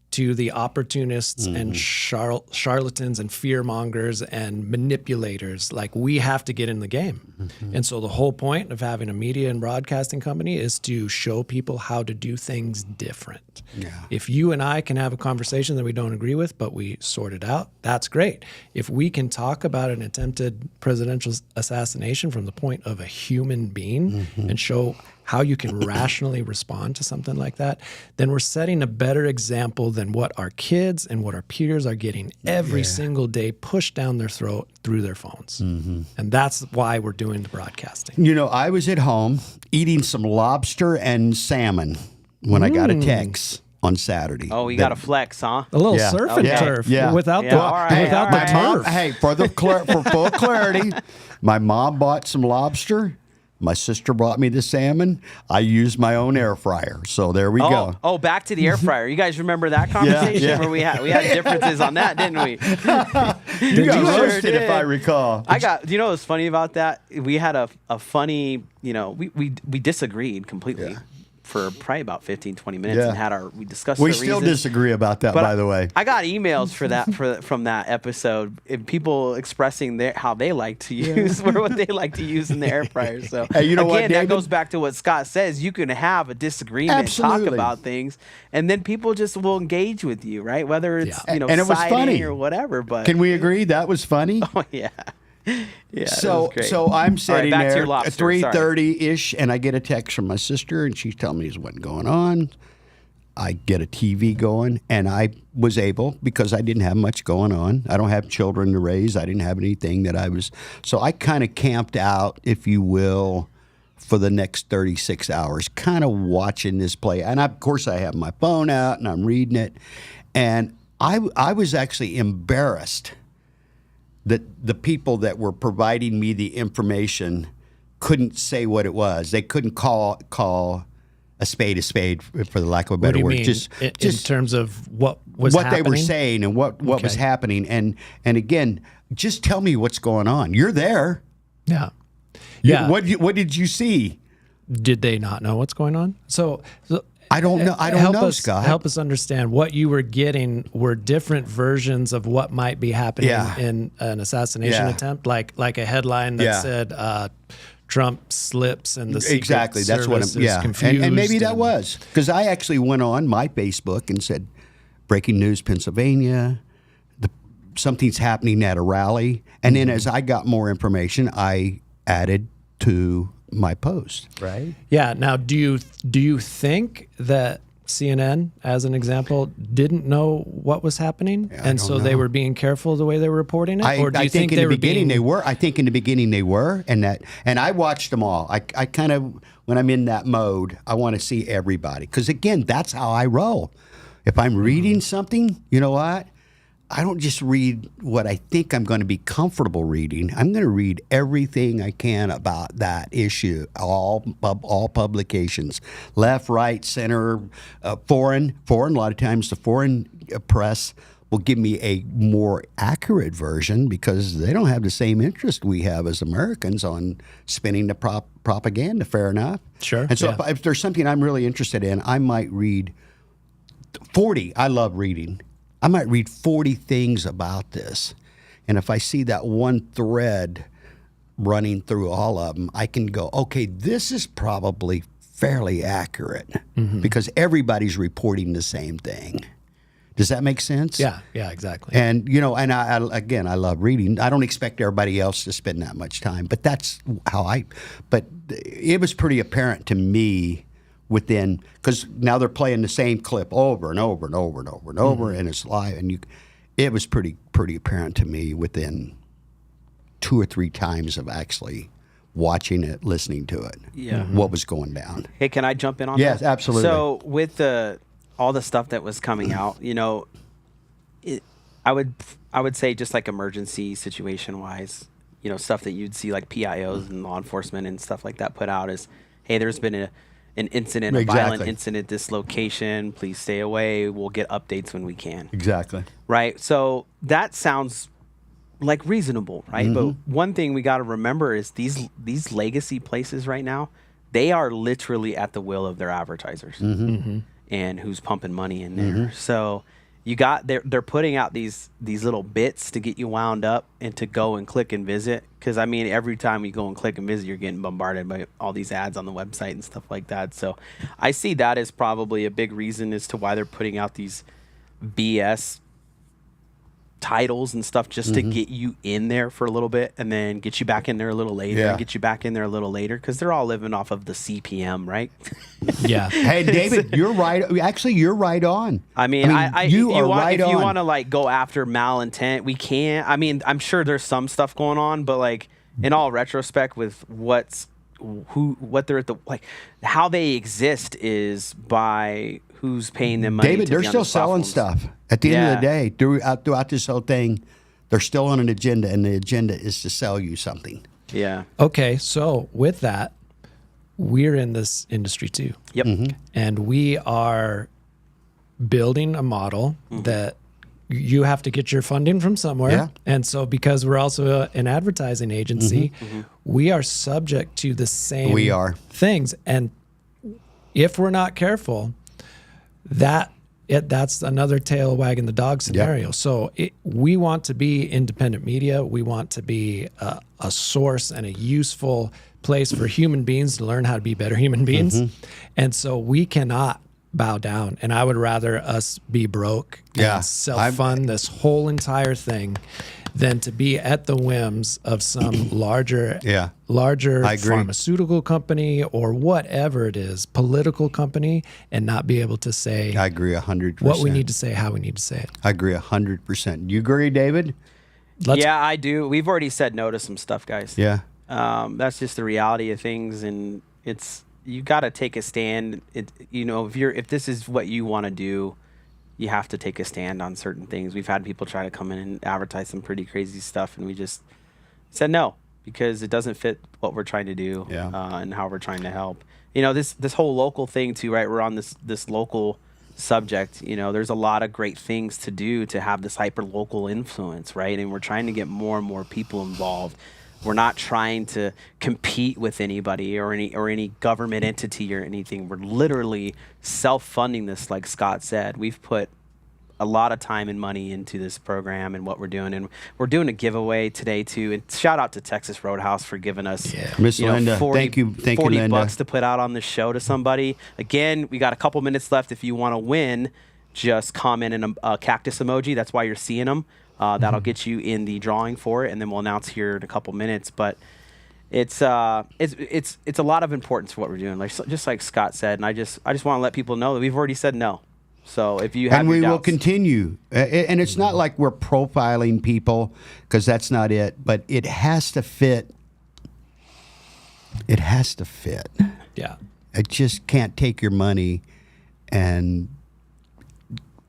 to the opportunists and charlatans and fear mongers and manipulators. Like, we have to get in the game. And so the whole point of having a media and broadcasting company is to show people how to do things different. Yeah. If you and I can have a conversation that we don't agree with, but we sort it out, that's great. If we can talk about an attempted presidential assassination from the point of a human being and show how you can rationally respond to something like that, then we're setting a better example than what our kids and what our peers are getting every single day pushed down their throat through their phones. And that's why we're doing the broadcasting. You know, I was at home eating some lobster and salmon when I got a text on Saturday. Oh, you got to flex, huh? A little surf and turf without the turf. Hey, for full clarity, my mom bought some lobster. My sister brought me the salmon. I used my own air fryer. So there we go. Oh, back to the air fryer. You guys remember that conversation where we had differences on that, didn't we? You got roasted, if I recall. Do you know what's funny about that? We had a funny, we disagreed completely. Yeah. For probably about 15, 20 minutes and we discussed We the still reasons. disagree about that, by the way. I got emails for that from that episode, and people expressing how they like to use or what they like to use in the air fryer. So hey, you know what, David? That goes back to what Scott says. You can have a disagreement, talk about things, and then people just will engage with you, right? Whether it's and it was funny or whatever. But can we agree that was funny? Oh yeah. Yeah, so I'm sitting back to there your lobster. at 3:30-ish, and I get a text from my sister, and she's telling me what's going on. I get a TV going, and I was able, because I didn't have much going on. I don't have children to raise. I didn't have anything that I was. So I kind of camped out, if you will, for the next 36 hours, kind of watching this play. And of course, I have my phone out, and I'm reading it. And I was actually embarrassed that the people that were providing me the information couldn't say what it was. They couldn't call a spade, for the lack of a better word. Mean? Just in terms of what was happening? They were saying and what was happening. And again, just tell me what's going on. You're there. Yeah. What did you see? Did they not know what's going on? So I don't know. I don't know, Scott. Help us understand what you were getting were different versions of what might be happening in an assassination attempt, like a headline that said Trump slips and the Secret Service is confused. And maybe that was because I actually went on my Facebook and said, "Breaking news, Pennsylvania. Something's happening at a rally." And then as I got more information, I added to my post, right? Yeah. Now, do you think that CNN, as an example, didn't know what was happening, and so they were being careful the way they were reporting it? Or do you think in they the were beginning being... they were. I think in the beginning they were, and I watched them all. I kind of, when I'm in that mode, I want to see everybody, because again, that's how I roll. If I'm reading something, you know what? I don't just read what I think I'm going to be comfortable reading. I'm going to read everything I can about that issue, all publications, left, right, center, foreign. A lot of times the foreign press will give me a more accurate version because they don't have the same interest we have as Americans on spinning the propaganda. Fair enough. Sure. And so if there's something I'm really interested in, I might read 40. I love reading. I might read 40 things about this. And if I see that one thread running through all of them, I can go, okay, this is probably fairly accurate because everybody's reporting the same thing. Does that make sense? Yeah, exactly. And, and I love reading. I don't expect everybody else to spend that much time, but that's how but it was pretty apparent to me within, because now they're playing the same clip over and over and over and over and over, and it's live, and it was pretty apparent to me within 2 or 3 times of actually watching it, listening to it, what was going down. Hey, can I jump in on that? Yes, absolutely. So with all the stuff that was coming out, I would say just like emergency situation wise, stuff that you'd see like PIOs and law enforcement and stuff like that put out is, hey, there's been an incident, a violent incident, this location, please stay away. We'll get updates when we can. Exactly. Right. So that sounds like reasonable, right? But one thing we got to remember is these legacy places right now, they are literally at the will of their advertisers and who's pumping money in there. So they're putting out these little bits to get you wound up and to go and click and visit. Because, I mean, every time you go and click and visit, you're getting bombarded by all these ads on the website and stuff like that. So I see that as probably a big reason as to why they're putting out these BS titles and stuff just to get you in there for a little bit and then get you back in there a little later and get you back in there a little later, because they're all living off of the CPM, right? Yeah. Hey, David, you're right. Actually, you're right on. I mean, if you want to like go after malintent, we can. I mean, I'm sure there's some stuff going on, but like in all retrospect, with what they're at the, like how they exist is by who's paying them money. David, they're still selling stuff. At the end of the day, throughout this whole thing, they're still on an agenda, and the agenda is to sell you something. Yeah. Okay, so with that, we're in this industry too. Yep. And we are building a model that you have to get your funding from somewhere. Yeah. And so because we're also an advertising agency, we are subject to the same things. And if we're not careful, that's another tail wagging the dog scenario. Yep. So we want to be independent media. We want to be a source and a useful place for human beings to learn how to be better human beings. And so we cannot bow down. And I would rather us be broke and self-fund this whole entire thing than to be at the whims of some larger pharmaceutical company or whatever it is, political company, and not be able to say, I agree 100%. What we need to say, how we need to say it. I agree 100%. You agree, David? Yeah, I do. We've already said no to some stuff, guys. Yeah. That's just the reality of things, and you got to take a stand. If this is what you want to do, you have to take a stand on certain things. We've had people try to come in and advertise some pretty crazy stuff, and we just said no because it doesn't fit what we're trying to do and how we're trying to help. This whole local thing too, right? We're on this local subject. There's a lot of great things to do to have this hyper local influence, right? And we're trying to get more and more people involved. We're not trying to compete with anybody or any government entity or anything. We're literally self-funding this, like Scott said. We've put a lot of time and money into this program and what we're doing. And we're doing a giveaway today, too. And shout out to Texas Roadhouse for giving us Miss Linda, 40 thank you, Linda. $40 to put out on the show to somebody. Again, we got a couple minutes left. If you want to win, just comment in a cactus emoji. That's why you're seeing them. That'll get you in the drawing for it, and then we'll announce here in a couple minutes. But it's a lot of importance for what we're doing. Like just like Scott said, and I just want to let people know that we've already said no. So if you have and we your will doubts, continue, and it's not like we're profiling people, because that's not it. But it has to fit. It has to fit. Yeah. I just can't take your money and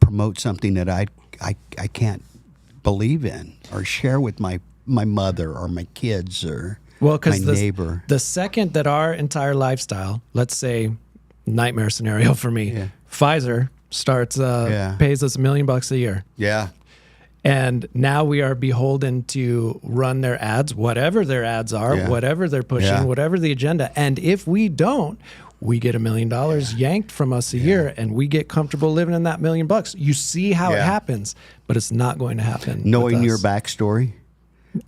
promote something that I can't believe in or share with my mother or my kids or my neighbor. The second that our entire lifestyle, let's say nightmare scenario for me, Pfizer starts pays us $1 million a year. Yeah. And now we are beholden to run their ads, whatever their ads are, whatever they're pushing, whatever the agenda. And if we don't, we get $1 million yanked from us a year, and we get comfortable living in that $1 million. You see how it happens, but it's not going to happen. Knowing your backstory,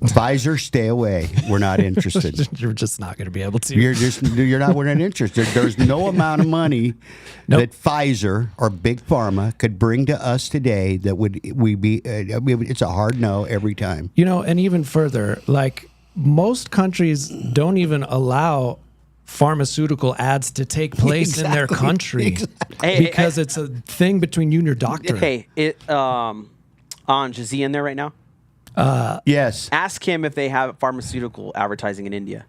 Pfizer, stay away. We're not interested. You're just not going to be able to. We're not interested. There's no amount of money that Pfizer or Big Pharma could bring to us today that it's a hard no every time. And even further, like most countries don't even allow pharmaceutical ads to take place in their country because it's a thing between you and your doctor. Hey, Anj, is he in there right now? Yes. Ask him if they have pharmaceutical advertising in India.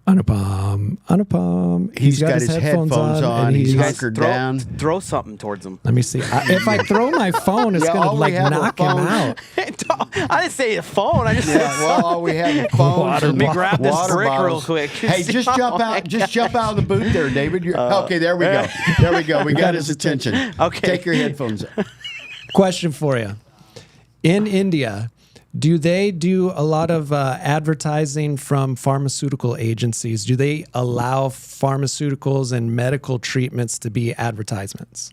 Anupam. He's got his headphones on. And he's hunkered down. Throw something towards him. Let me see. If I throw my phone, it's going to knock him out. I didn't say a phone. I just said all we have is phones. Let me grab this brick bottles. real quick. Hey, just jump out. Just jump out of the booth there, David. Okay, there we go. There we go. We got his attention. Okay. Take your headphones off. Question for you. In India, do they do a lot of advertising from pharmaceutical agencies? Do they allow pharmaceuticals and medical treatments to be advertisements?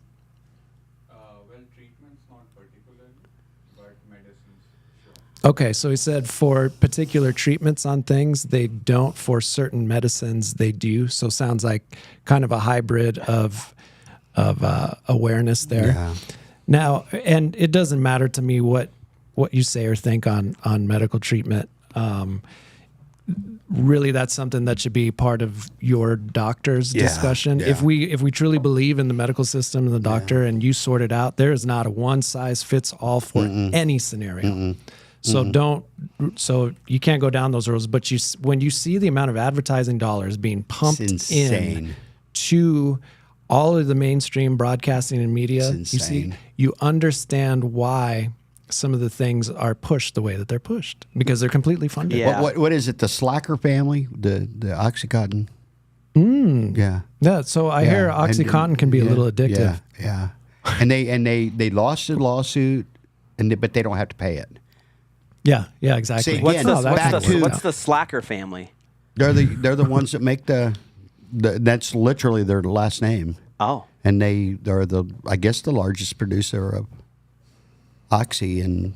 Treatments not particularly, but medicines, sure. Okay, so he said for particular treatments on things, they don't. For certain medicines, they do. So sounds like kind of a hybrid of awareness there. Yeah. Now, and it doesn't matter to me what you say or think on medical treatment. Really, that's something that should be part of your doctor's discussion. If we truly believe in the medical system and the doctor, and you sort it out, there is not a one size fits all for any scenario. So so you can't go down those roads. But when you see the amount of advertising dollars being pumped in to all of the mainstream broadcasting and media, you understand why some of the things are pushed the way that they're pushed, because they're completely funded. Yeah. What is it? The Slacker family, the OxyContin. Yeah. So I hear OxyContin can be a little addictive. Yeah. And they lost the lawsuit, but they don't have to pay it. Yeah. Exactly. See, What's again, what's the Slacker family? They're the ones that make that's literally their last name. Oh. And they're I guess the largest producer of Oxy in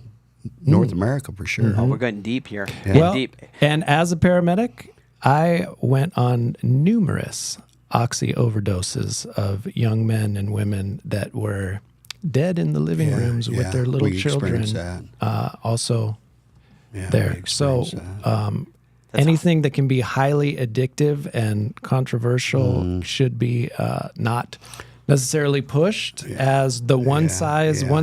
North America for sure. Oh, we're getting deep here. Deep. And as a paramedic, I went on numerous Oxy overdoses of young men and women that were dead in the living rooms with their little children. Also there. So anything that can be highly addictive and controversial should be not necessarily pushed as the one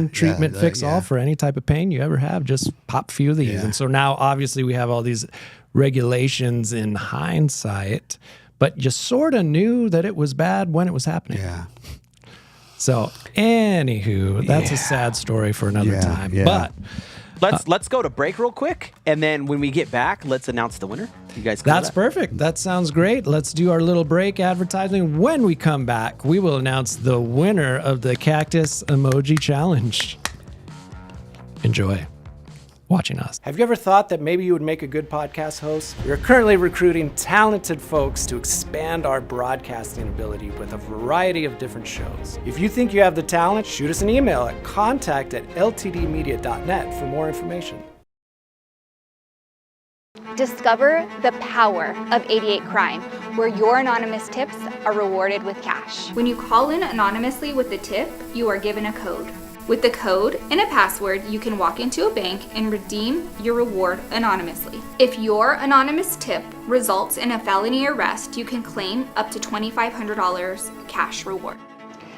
treatment fix all for any type of pain you ever have. Just pop a few of these. And so now obviously we have all these regulations in hindsight, but you sort of knew that it was bad when it was happening. Yeah. So anywho, that's a sad story for another time. But let's go to break real quick, and then when we get back, let's announce the winner. You guys That's perfect. That sounds great. Let's do our little break advertising. When we come back, we will announce the winner of the Cactus Emoji Challenge. Enjoy watching us. Have you ever thought that maybe you would make a good podcast host? We are currently recruiting talented folks to expand our broadcasting ability with a variety of different shows. If you think you have the talent, shoot us an email at contact@ltdmedia.net for more information. Discover the power of 88 Crime, where your anonymous tips are rewarded with cash. When you call in anonymously with the tip, you are given a code. With the code and a password, you can walk into a bank and redeem your reward anonymously. If your anonymous tip results in a felony arrest, you can claim up to $2,500 cash reward.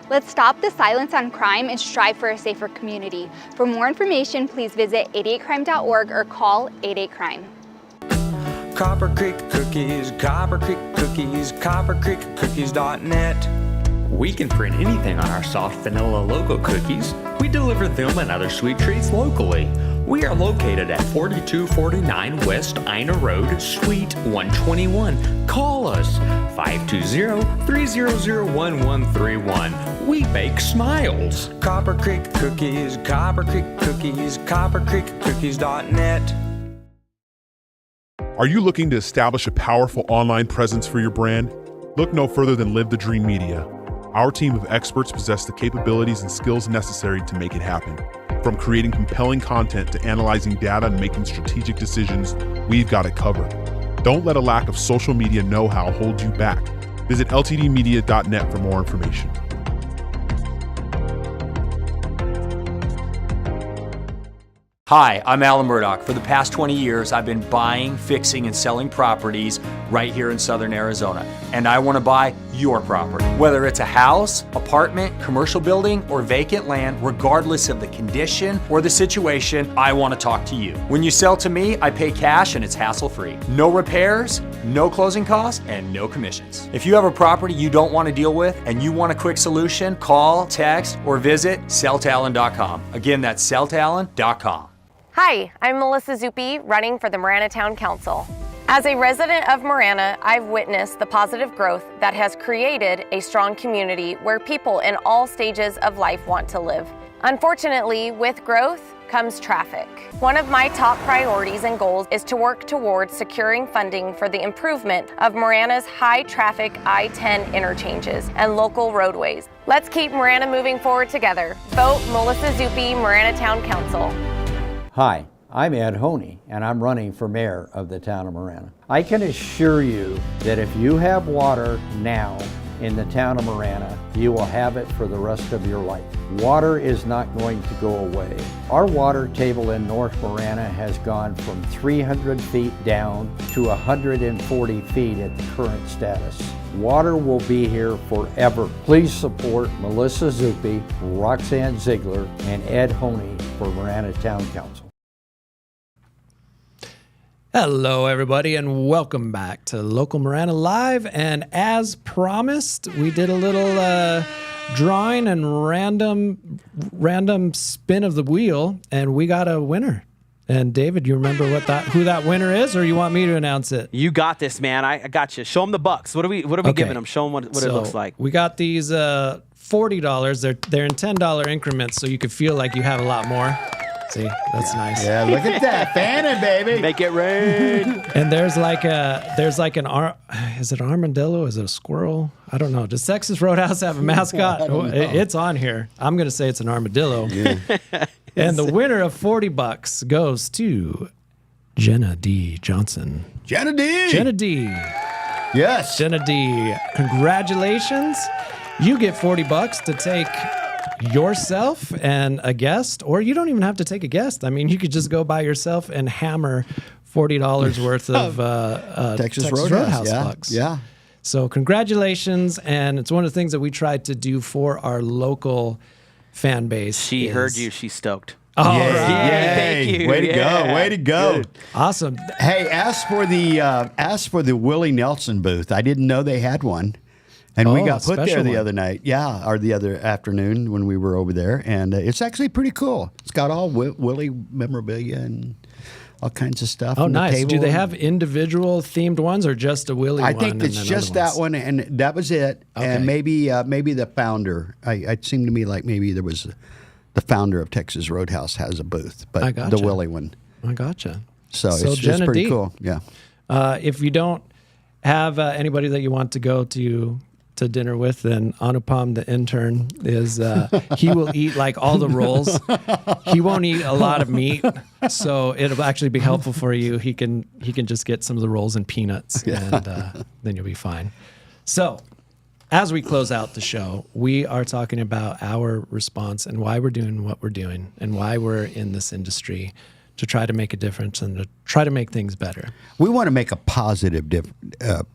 Let's stop the silence on crime and strive for a safer community. For more information, please visit 88crime.org or call 88crime. Copper Creek Cookies, Copper Creek Cookies, coppercreekcookies.net. We can print anything on our soft vanilla logo cookies. We deliver them and other sweet treats locally. We are located at 4249 West Ina Road, Suite 121. Call us 520-300-1131. We bake smiles. Copper Creek Cookies, Copper Creek Cookies, coppercreekcookies.net. Are you looking to establish a powerful online presence for your brand? Look no further than Live the Dream Media. Our team of experts possess the capabilities and skills necessary to make it happen. From creating compelling content to analyzing data and making strategic decisions, we've got it covered. Don't let a lack of social media know-how hold you back. Visit ltdmedia.net for more information. Hi, I'm Alan Murdoch. For the past 20 years, I've been buying, fixing, and selling properties right here in Southern Arizona. And I want to buy your property. Whether it's a house, apartment, commercial building, or vacant land, regardless of the condition or the situation, I want to talk to you. When you sell to me, I pay cash and it's hassle-free. No repairs, no closing costs, and no commissions. If you have a property you don't want to deal with and you want a quick solution, call, text, or visit selltalon.com. Again, that's selltalon.com. Hi, I'm Melissa Zuppi, running for the Marana Town Council. As a resident of Marana, I've witnessed the positive growth that has created a strong community where people in all stages of life want to live. Unfortunately, with growth comes traffic. One of my top priorities and goals is to work towards securing funding for the improvement of Marana's high-traffic I-10 interchanges and local roadways. Let's keep Marana moving forward together. Vote Melissa Zuppi, Marana Town Council. Hi, I'm Ed Honey, and I'm running for mayor of the town of Marana. I can assure you that if you have water now in the town of Marana, you will have it for the rest of your life. Water is not going to go away. Our water table in North Marana has gone from 300 feet down to 140 feet at the current status. Water will be here forever. Please support Melissa Zuppi, Roxanne Ziegler, and Ed Honey for Marana Town Council. Hello, everybody, and welcome back to Local Marana Live. And as promised, we did a little drawing and random spin of the wheel, and we got a winner. And David, you remember who that winner is, or you want me to announce it? You got this, man. I got you. Show them the bucks. What are we giving them? Show them what it looks like. We got these $40. They're in $10 increments, so you could feel like you have a lot more. See, that's nice. Yeah, look at that. Fanning, baby. Make it rain. And there's like is it an armadillo? Is it a squirrel? I don't know. Does Texas Roadhouse have a mascot? It's on here. I'm going to say it's an armadillo. Yeah. And the winner of $40 goes to Jenna D. Johnson. Jenna D. Jenna D. Yes. Jenna D. Congratulations. You get $40 to take yourself and a guest, or you don't even have to take a guest. I mean, you could just go by yourself and hammer $40 worth of Texas Roadhouse bucks. Yeah. So congratulations, and it's one of the things that we tried to do for our local fan base. She heard you. She's stoked. Oh, Yay. right. Thank you. Way to go. Way to go. Good. Awesome. Hey, ask for the Willie Nelson booth. I didn't know they had one. And we got put there the other night. Yeah, or the other afternoon when we were over there. And it's actually pretty cool. It's got all Willie memorabilia and all kinds of stuff. Oh, on the nice. table. Do they have individual themed ones or just a Willie one? I think it's just that one, and that was it. Okay. And maybe the founder. It seemed to me like maybe there was the founder of Texas Roadhouse has a booth, but the Willie one. I gotcha. So it's just pretty cool. Yeah. If you don't have anybody that you want to go to dinner with, then Anupam, the intern, is he will eat like all the rolls. He won't eat a lot of meat, so it'll actually be helpful for you. He can just get some of the rolls and peanuts, and then you'll be fine. So, as we close out the show, we are talking about our response and why we're doing what we're doing and why we're in this industry to try to make a difference and to try to make things better. We want to make a positive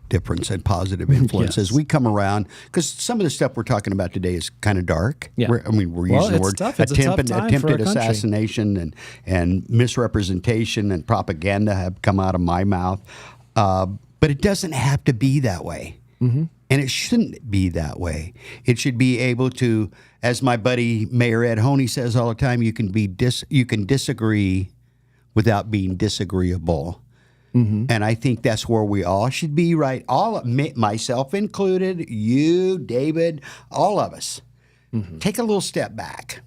difference and positive influence as we come around, because some of the stuff we're talking about today is kind of dark. Yeah. We're using the word tough. It's a tough time attempted for our country. assassination and misrepresentation and propaganda have come out of my mouth. But it doesn't have to be that way. Mm-hmm. And it shouldn't be that way. It should be able to, as my buddy Mayor Ed Honey says all the time, you can disagree without being disagreeable. Mm-hmm. And I think that's where we all should be, right? Myself included, you, David, all of us. Mm-hmm. Take a little step back.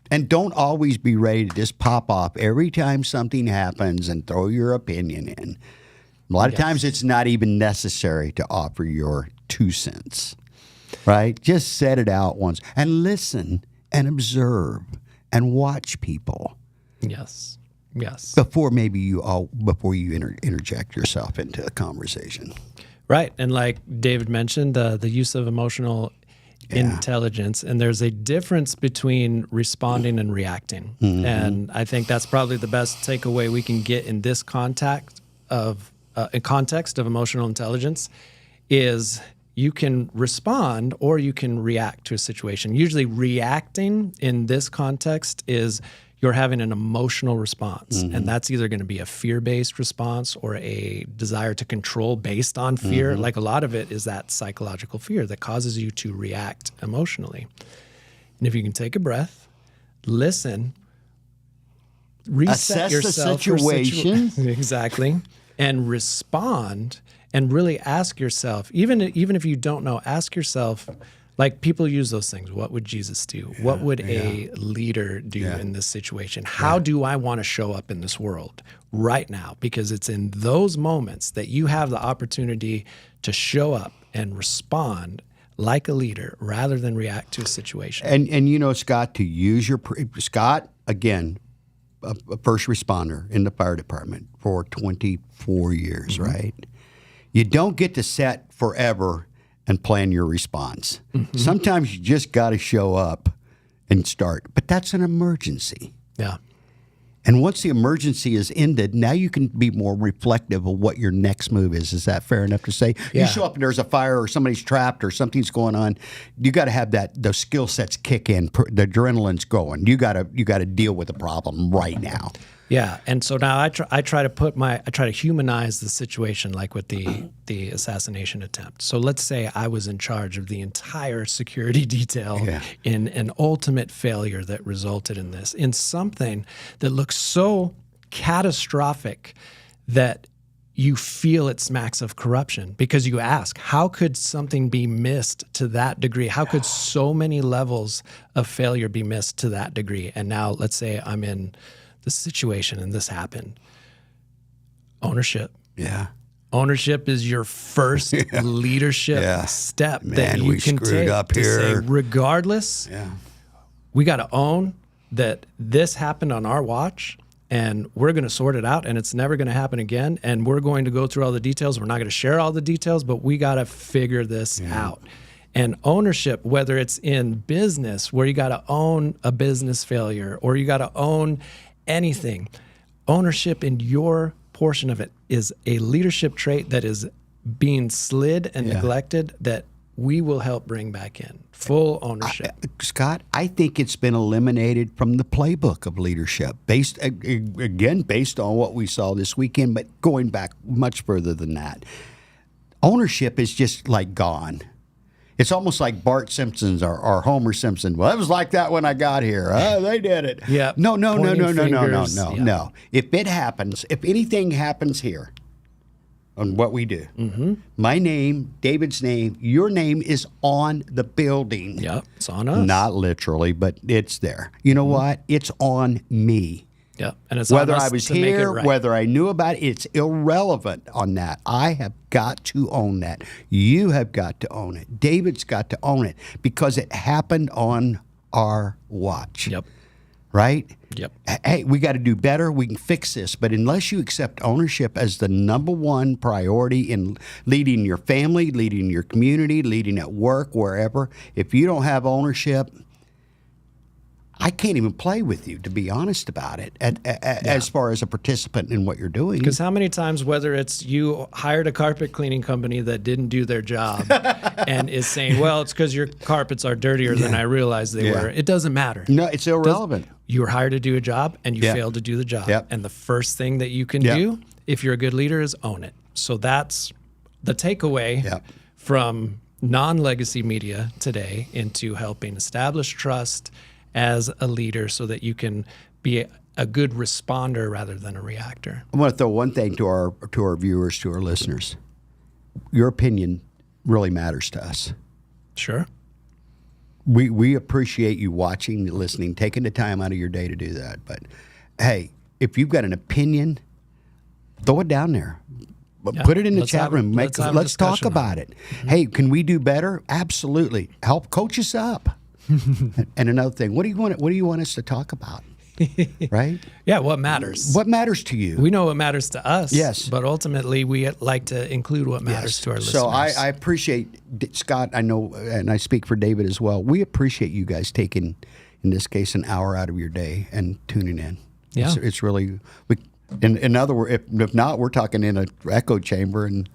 And don't always be ready to just pop off every time something happens and throw your opinion in. A lot of times it's not even necessary to offer your 2 cents, right? Just set it out once and listen and observe and watch people. Yes. Yes. Before you interject yourself into a conversation. Right. And like David mentioned, the use of emotional intelligence, and there's a difference between responding and reacting. Mm-hmm. And I think that's probably the best takeaway we can get in this context of emotional intelligence is you can respond or you can react to a situation. Usually reacting in this context is you're having an emotional response. Mm-hmm. And that's either going to be a fear-based response or a desire to control based on fear. Mm-hmm. Like a lot of it is that psychological fear that causes you to react emotionally. And if you can take a breath, listen, reset assess yourself the situation. Exactly. And respond and really ask yourself, even if you don't know, ask yourself, like people use those things. What would Jesus do? What would a leader do in this situation? How do I want to show up in this world right now? Because it's in those moments that you have the opportunity to show up and respond like a leader rather than react to a situation. And Scott, to use Scott, again, a first responder in the fire department for 24 years, right? You don't get to set forever and plan your response. Mm-hmm. Sometimes you just got to show up and start. But that's an emergency. Yeah. And once the emergency is ended, now you can be more reflective of what your next move is. Is that fair enough to say? Yeah. You show up and there's a fire or somebody's trapped or something's going on. You got to have those skill sets kick in. The adrenaline's going. You got to deal with the problem right now. Yeah, and so now I try to humanize the situation, like with the assassination attempt. So let's say I was in charge of the entire security detail in an ultimate failure that resulted in this, in something that looks so catastrophic that you feel it smacks of corruption, because you ask, how could something be missed to that degree? How could so many levels of failure be missed to that degree? And now let's say I'm in the situation and this happened. Ownership. Yeah. Ownership is your first leadership step that you can take to say, regardless, we got to own that this happened on our watch and we're going to sort it out and it's never going to happen again. And we're going to go through all the details. We're not going to share all the details, but we got to figure this out. And ownership, whether it's in business where you got to own a business failure or you got to own anything, ownership in your portion of it is a leadership trait that is being slid and neglected that we will help bring back in. Full ownership. Scott, I think it's been eliminated from the playbook of leadership, based on what we saw this weekend, but going back much further than that. Ownership is just like gone. It's almost like Bart Simpson's or Homer Simpson. Well, it was like that when I got here. They did it. Yeah. No. Fingers. No. If it happens, if anything happens here on what we do, my name, David's name, your name is on the building. Yep, it's on us. Not literally, but it's there. You know what? It's on me. Yeah, and it's whether on us I was to make it here, right. whether I knew about it, it's irrelevant on that. I have got to own that. You have got to own it. David's got to own it because it happened on our watch. Yep. right? Yep. Hey, we got to do better. We can fix this. But unless you accept ownership as the number one priority in leading your family, leading your community, leading at work, wherever, if you don't have ownership, I can't even play with you, to be honest about it, as far as a participant in what you're doing. Because how many times, whether it's you hired a carpet cleaning company that didn't do their job and is saying, well, it's because your carpets are dirtier than I realized they were. It doesn't matter. No, it's irrelevant. You were hired to do a job and you failed to do the job. And the first thing that you can do, if you're a good leader, is own it. So that's the takeaway from non-legacy media today into helping establish trust as a leader so that you can be a good responder rather than a reactor. I want to throw one thing to our viewers, to our listeners. Your opinion really matters to us. Sure. We appreciate you watching, listening, taking the time out of your day to do that. But hey, if you've got an opinion, throw it down there. Put it in the chat room. Let's talk about it. Hey, can we do better? Absolutely. Help coach us up. And another thing, what do you want us to talk about? Right? Yeah, what matters? What matters to you? We know what matters to us. Yes. But ultimately, we like to include what matters to our listeners. So I appreciate, Scott, I know, and I speak for David as well, we appreciate you guys taking, in this case, an hour out of your day and tuning in. Yeah. It's really, in other words, if not, we're talking in an echo chamber and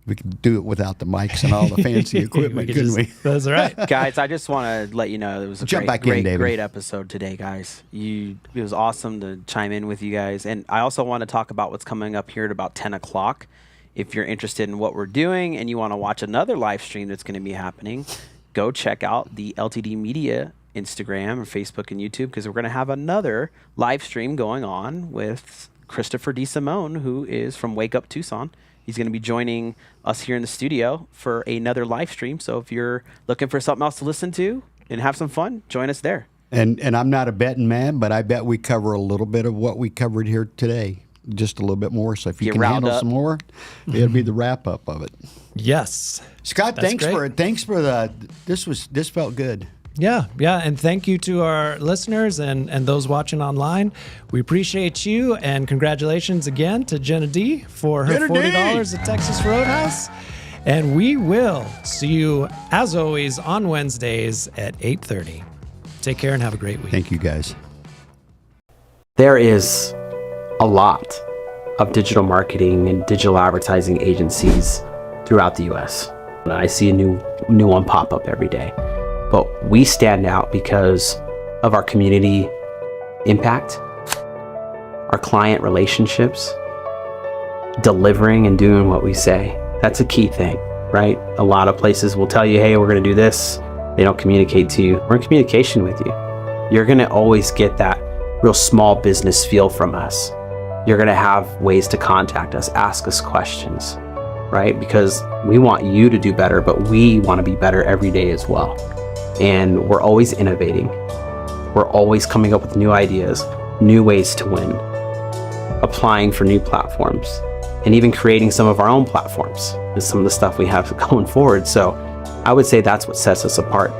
we could do it without the mics and all the fancy equipment, couldn't we? That's right. Guys, I just want to let you know it was a great episode today, guys. It was awesome to chime in with you guys. And I also want to talk about what's coming up here at about 10 o'clock. If you're interested in what we're doing and you want to watch another live stream that's going to be happening, go check out the LTD Media Instagram or Facebook and YouTube, because we're going to have another live stream going on with Christopher DeSimone, who is from Wake Up Tucson. He's going to be joining us here in the studio for another live stream. So if you're looking for something else to listen to and have some fun, join us there. And I'm not a betting man, but I bet we cover a little bit of what we covered here today, just a little bit more. So if you can handle some more, it'll be the wrap up of it. Yes, Scott, thanks for the. This felt good. Yeah, and thank you to our listeners and those watching online. We appreciate you, and congratulations again to Jenna D for her $40 at Texas Roadhouse. And we will see you, as always, on Wednesdays at 8:30. Take care and have a great week. Thank you, guys. There is a lot of digital marketing and digital advertising agencies throughout the U.S. And I see a new one pop up every day. But we stand out because of our community impact, our client relationships, delivering and doing what we say. That's a key thing, right? A lot of places will tell you, hey, we're going to do this. They don't communicate to you. We're in communication with you. You're going to always get that real small business feel from us. You're going to have ways to contact us, ask us questions, right? Because we want you to do better, but we want to be better every day as well. And we're always innovating. We're always coming up with new ideas, new ways to win, applying for new platforms, and even creating some of our own platforms is some of the stuff we have going forward. So I would say that's what sets us apart.